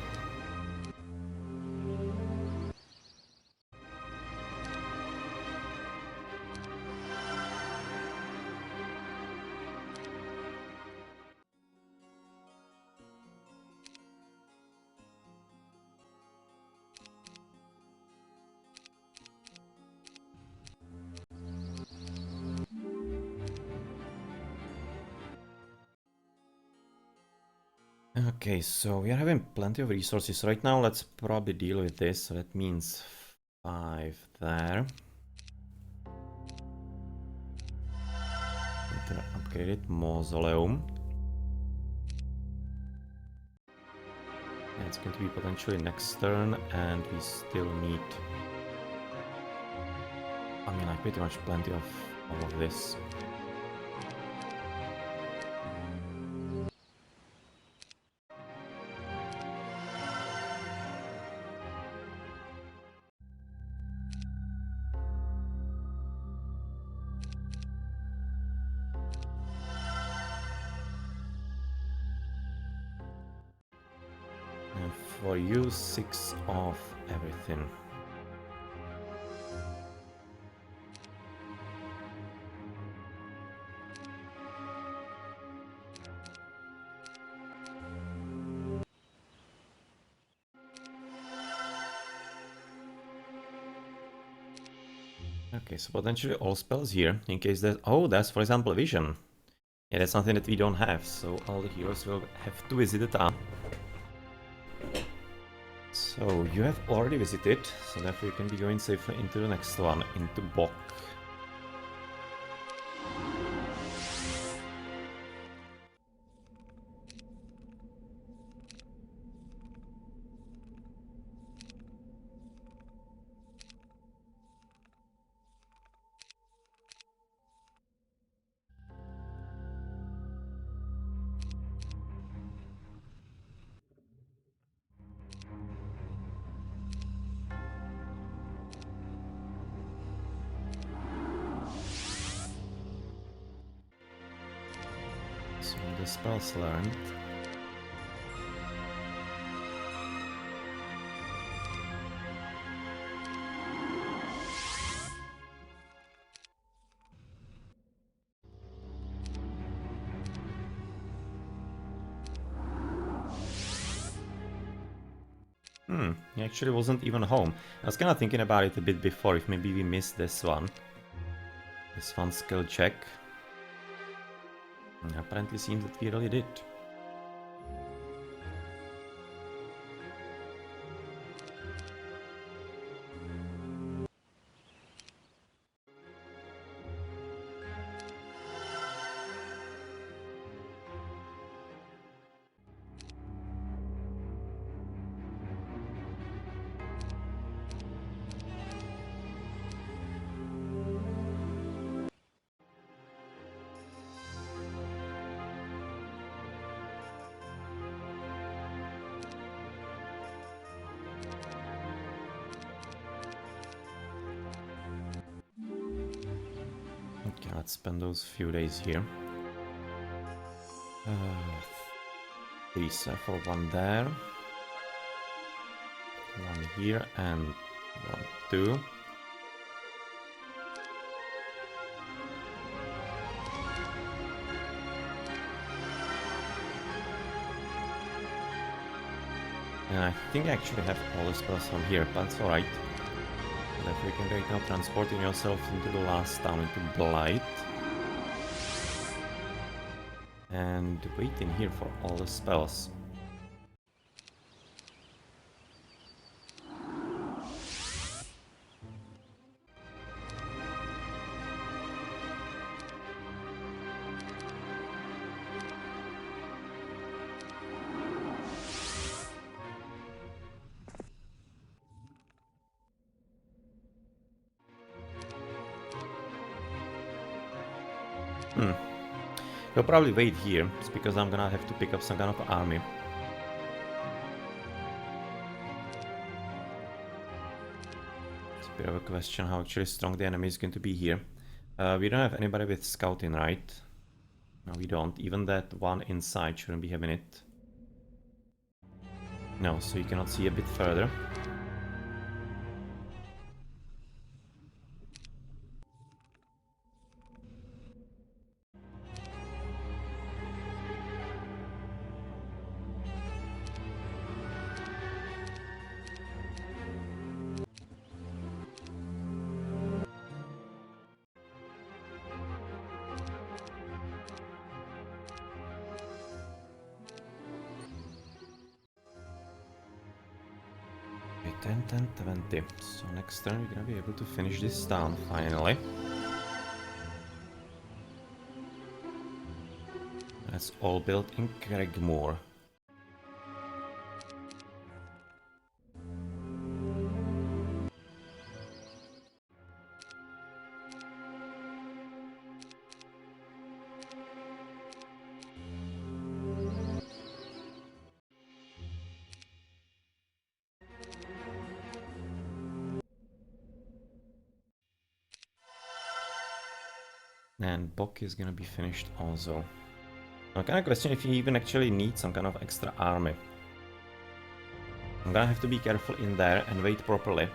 Okay, so we are having plenty of resources right now. Let's probably deal with this. So that means 5 there. Enter upgraded mausoleum. And it's going to be potentially next turn, and we still need... I mean, like pretty much plenty of all of this. And for you, 6 of everything. Okay, so potentially all spells here, in case there's... Oh, there's, for example, vision. Yeah, that's something that we don't have, so all the heroes will have to visit the town. So, you have already visited, so therefore you can be going safely into the next one, into Bok. So, the spells learned. He actually wasn't even home. I was kinda thinking about it a bit before, if maybe we missed this one. This fun skill check. And apparently seems that we really did. Okay, let's spend those few days here. 3 for 1 there. 1 here and 1, 2. And I think I actually have all the spells from here, but that's alright. Therefore you can right now transporting yourself into the last town, into Blight. And wait in here for all the spells. He'll probably wait here, it's because I'm gonna have to pick up some kind of army. It's a bit of a question how actually strong the enemy is going to be here. We don't have anybody with scouting, right? No, we don't. Even that one inside shouldn't be having it. No, so you cannot see a bit further. Okay, 10, 10, 20. So next turn we're gonna be able to finish this town finally. That's all built in Craigmore. And Bok is gonna be finished also. I kind of question if you even actually need some kind of extra army. I'm gonna have to be careful in there and wait properly.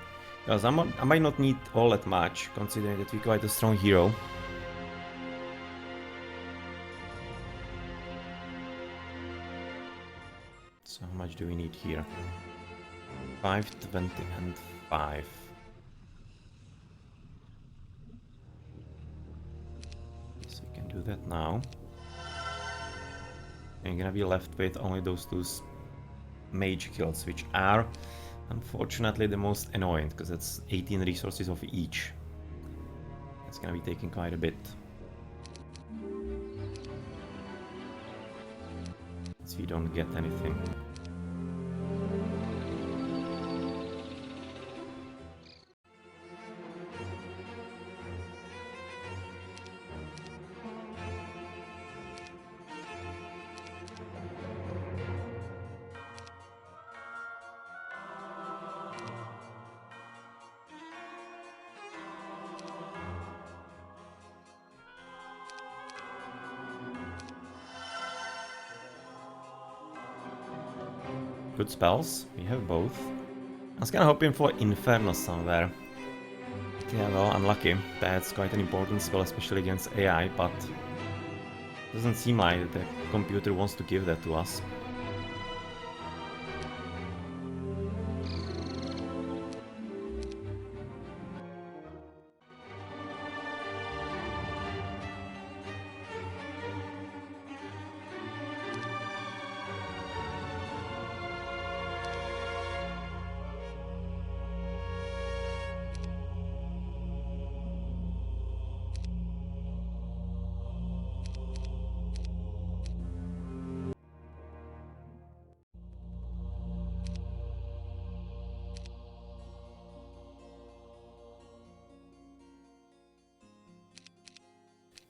Because I might not need all that much, considering that we're quite a strong hero. So how much do we need here? 5, 20 and 5. So we can do that now. And you're gonna be left with only those two mage kills, which are unfortunately the most annoying, because it's 18 resources of each. It's gonna be taking quite a bit. So we don't get anything. Good spells, we have both. I was kinda hoping for Inferno somewhere. But yeah, well, unlucky. That's quite an important spell, especially against AI, but doesn't seem like the computer wants to give that to us.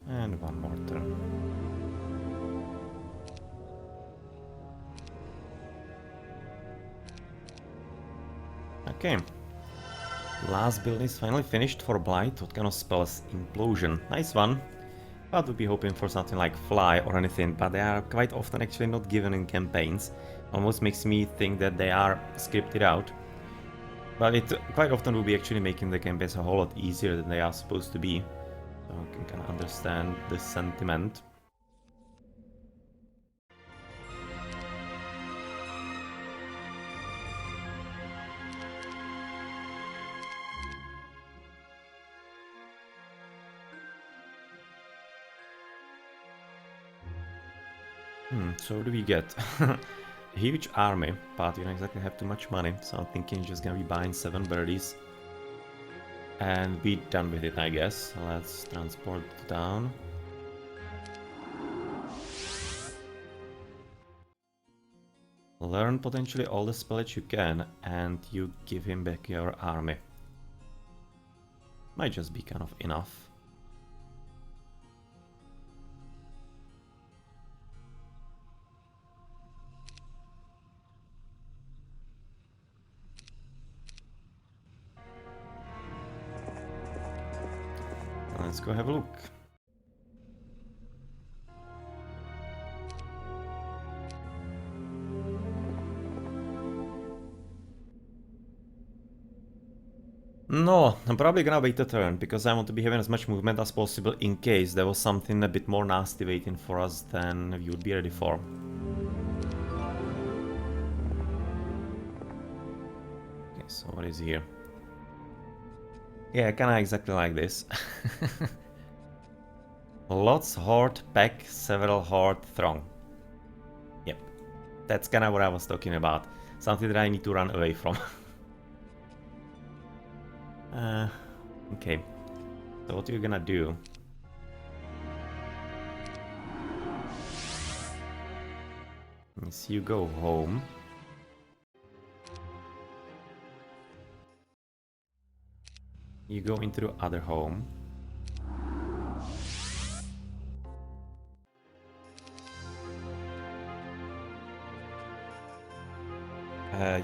And one more turn. Okay. Last build is finally finished for Blight. What kind of spells? Implosion. Nice one. I would be hoping for something like Fly or anything, but they are quite often actually not given in campaigns. Almost makes me think that they are scripted out. But it quite often will be actually making the campaigns a whole lot easier than they are supposed to be. So I can kind of understand the sentiment. So what do we get? A huge army, but you don't exactly have too much money, so I'm thinking just gonna be buying 7 birdies. And be done with it, I guess. Let's transport down. Learn potentially all the spells you can, and you give him back your army. Might just be kind of enough. Let's go have a look. No, I'm probably gonna wait a turn, because I want to be having as much movement as possible in case there was something a bit more nasty waiting for us than we would be ready for. Okay, so what is here? Yeah, kinda exactly like this. Lots horde, pack, several horde, throng. Yep, that's kinda what I was talking about. Something that I need to run away from. Okay. So what are you gonna do? Is you go home. You go into the other home.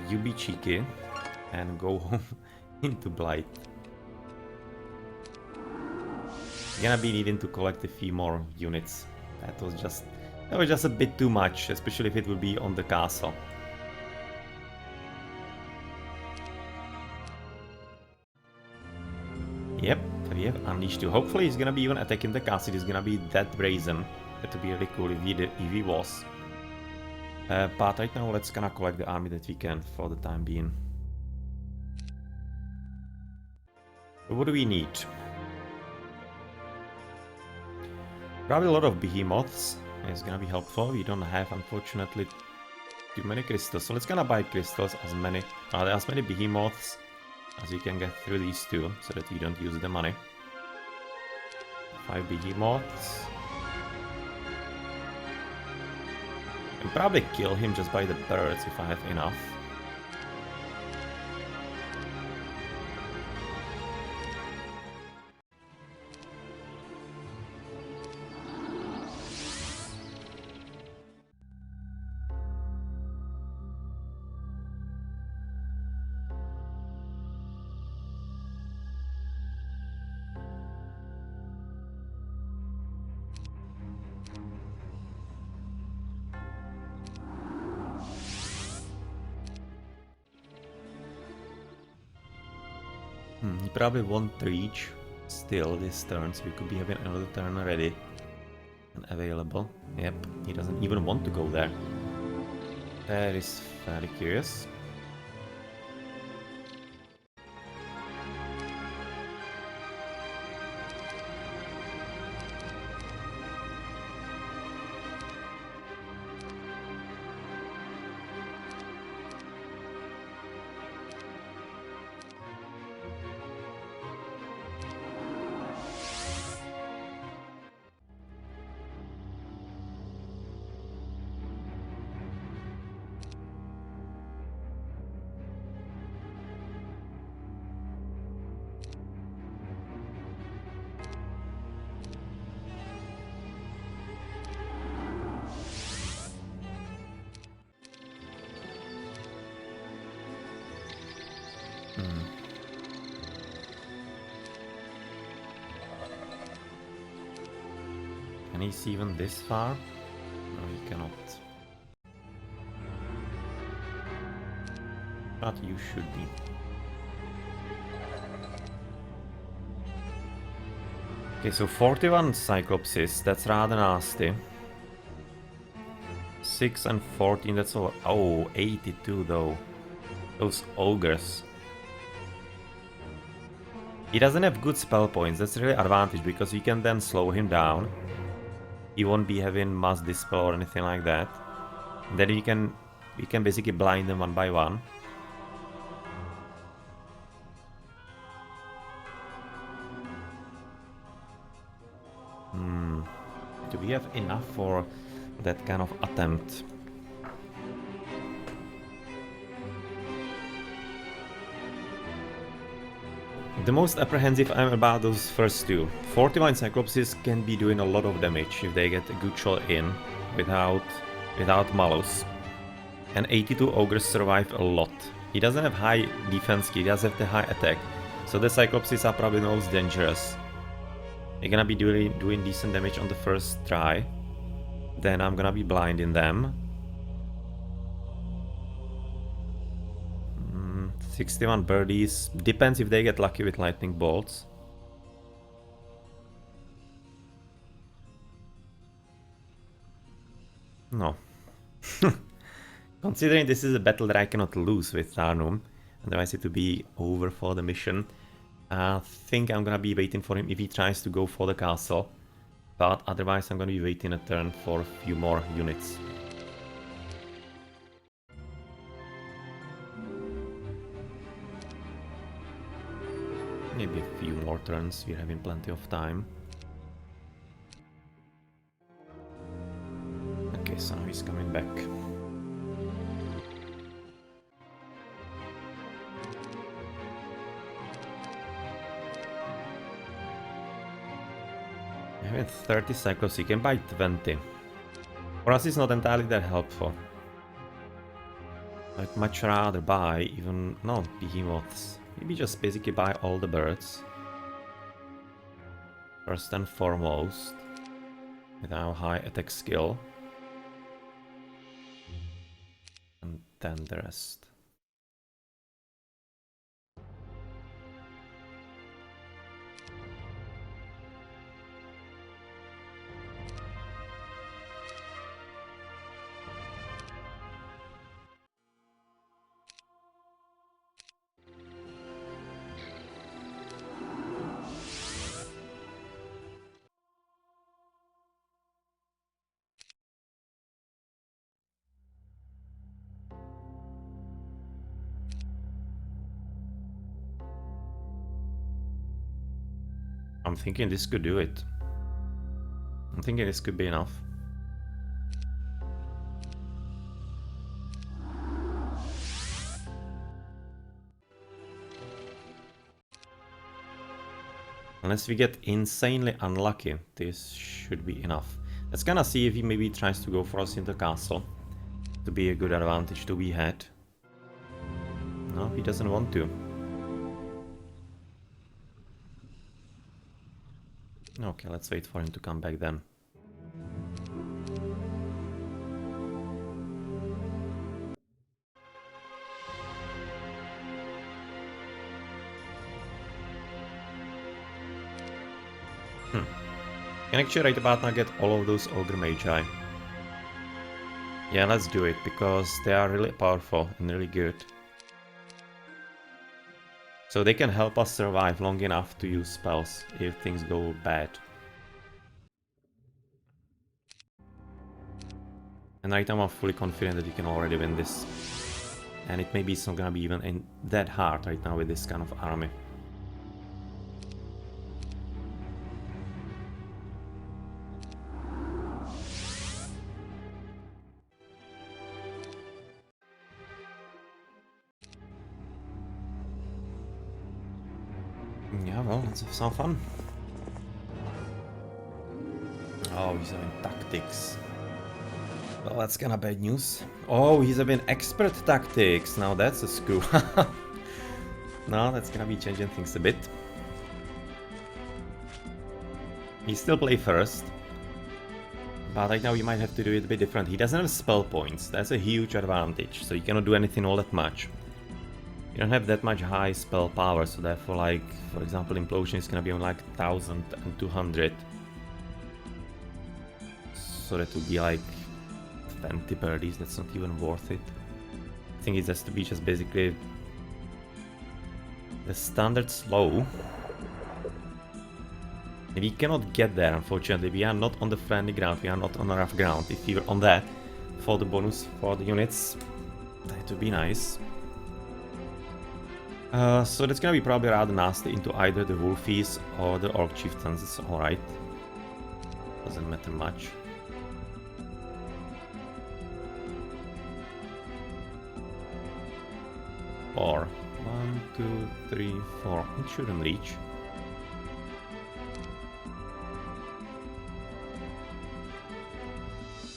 You be cheeky and go home into Blight. You're gonna be needing to collect a few more units. That was just a bit too much, especially if it will be on the castle. Yep, we have Unleashed too. Hopefully he's gonna be even attacking the castle. He's gonna be that brazen. That would be really cool if he was. But right now let's kinda collect the army that we can for the time being. What do we need? Probably a lot of behemoths. It's gonna be helpful. We don't have, unfortunately, too many crystals. So let's gonna buy crystals as many behemoths as we can get through these two, so that we don't use the money. 5 behemoths. And probably kill him just by the birds if I have enough. He probably won't reach still this turn, so we could be having another turn ready and available. Yep, he doesn't even want to go there. That is fairly curious. Can he see even this far? No, he cannot. But you should be. Okay, so 41 Cyclopses, that's rather nasty. 6 and 14, that's all. Oh, 82 though. Those ogres. He doesn't have good spell points, that's really advantage because we can then slow him down. He won't be having mass dispel or anything like that. And then we can basically blind them one by one. Do we have enough for that kind of attempt? The most apprehensive I'm about those first two. 41 Cyclopses can be doing a lot of damage if they get a good shot in without Malus. And 82 Ogres survive a lot. He doesn't have high defense skill, he does have the high attack. So the Cyclopses are probably the most dangerous. They're gonna be doing decent damage on the first try. Then I'm gonna be blinding them. 61 birdies. Depends if they get lucky with lightning bolts. No. Considering this is a battle that I cannot lose with Tarnum, otherwise it will be over for the mission. I think I'm gonna be waiting for him if he tries to go for the castle. But otherwise I'm gonna be waiting a turn for a few more units. Maybe a few more turns, we're having plenty of time. Okay, so now he's coming back. Having 30 cycles, he can buy 20. For us it's not entirely that helpful. I'd much rather buy even, no, behemoths. Maybe just basically buy all the birds. First and foremost. With our high attack skill. And then the rest. I'm thinking this could do it. I'm thinking this could be enough. Unless we get insanely unlucky, this should be enough. Let's gonna see if he maybe tries to go for us in the castle. To be a good advantage to be had. No, he doesn't want to. Okay, let's wait for him to come back then. Can actually right about now get all of those Ogre Magi. Yeah, let's do it, because they are really powerful and really good. So they can help us survive long enough to use spells if things go bad. And right now I'm fully confident that you can already win this. And it maybe it's not gonna be even that hard right now with this kind of army. Yeah, well, let's have some fun. Oh, he's having tactics. Well, that's kinda bad news. Oh, he's having expert tactics. Now that's a screw. No, that's gonna be changing things a bit. He still play first. But right now you might have to do it a bit different. He doesn't have spell points, that's a huge advantage, so you cannot do anything all that much. You don't have that much high spell power, so therefore, like, for example, Implosion is gonna be on like 1200. So that would be like 20 birdies, that's not even worth it. I think it has to be just basically the standard slow. We cannot get there, unfortunately. We are not on the friendly ground, we are not on the rough ground. If we were on that, for the bonus for the units, that would be nice. So that's gonna be probably rather nasty into either the Wolfies or the Orc Chieftains, it's alright. Doesn't matter much. Four. 1, 2, 3, 4. It shouldn't reach.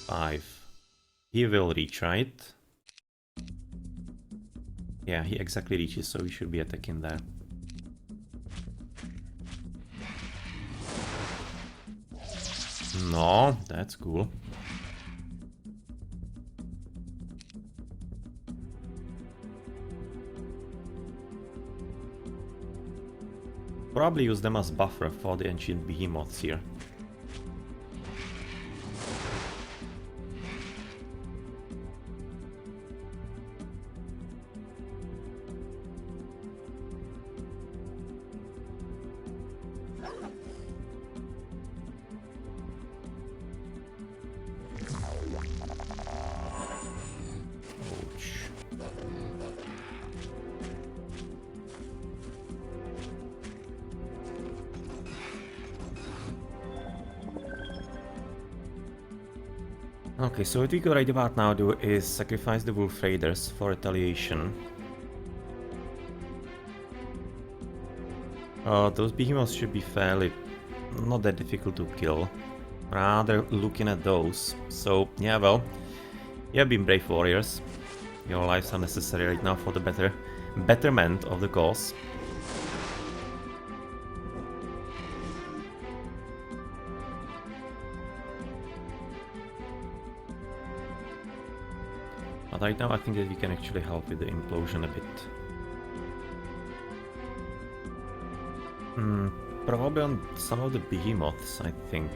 Five. He will reach, right? Yeah, he exactly reaches, so we should be attacking there. No, that's cool. Probably use them as buffer for the ancient behemoths here. Okay, so what we could right about now do is sacrifice the Wolf Raiders for retaliation. Those behemoths should be fairly not that difficult to kill. Rather looking at those. So, yeah, well, you have been brave warriors. Your lives are necessary right now for the betterment of the cause. But right now I think that we can actually help with the implosion a bit. Probably on some of the behemoths, I think.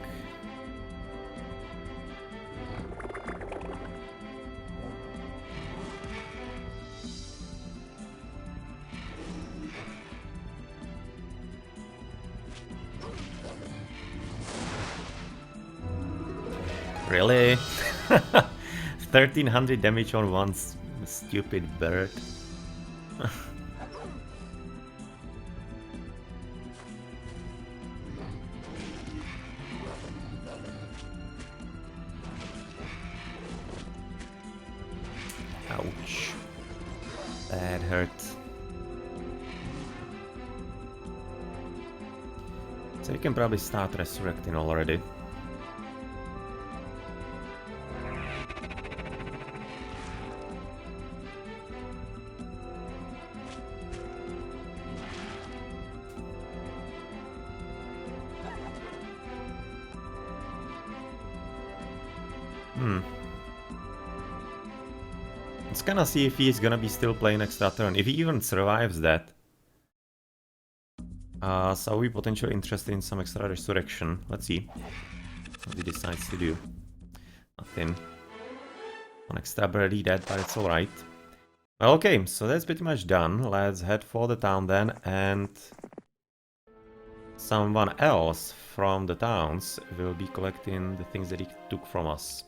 Really? 1300 damage on one stupid bird. Ouch. That hurt. So you can probably start resurrecting already. Let's kinda see if he's gonna be still playing extra turn, if he even survives that. So we potentially interested in some extra resurrection. Let's see what he decides to do. Nothing. One extra barely dead, but it's alright. Well, okay, so that's pretty much done. Let's head for the town then, and someone else from the towns will be collecting the things that he took from us.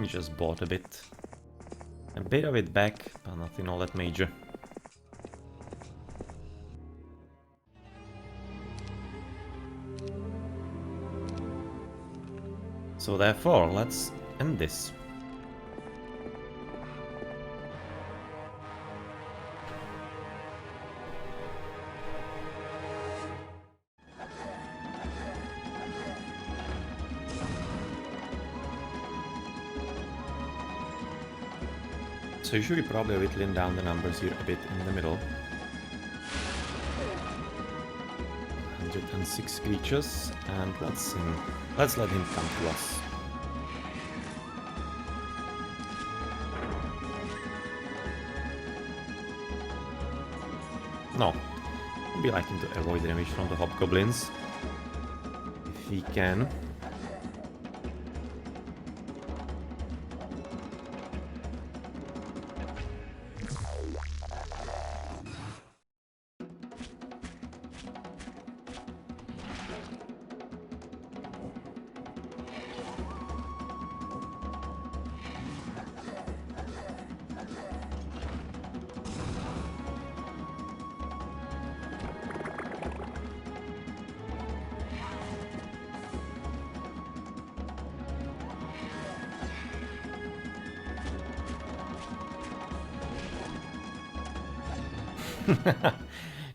We just bought a bit of it back, but nothing all that major. So therefore, let's end this. So usually probably whittling down the numbers here a bit in the middle. 106 creatures, and let's let him come to us. No, I'd be liking to avoid damage from the hobgoblins if we can.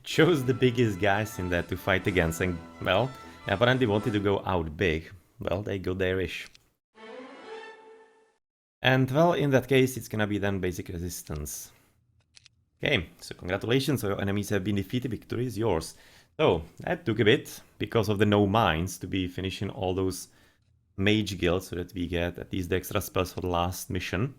Chose the biggest guys in there to fight against, and well, apparently wanted to go out big. Well, they go there-ish. And well, in that case, it's gonna be then basic resistance. Okay, so congratulations, your enemies have been defeated, victory is yours. So, that took a bit, because of the no mines, to be finishing all those mage guilds, so that we get at least the extra spells for the last mission.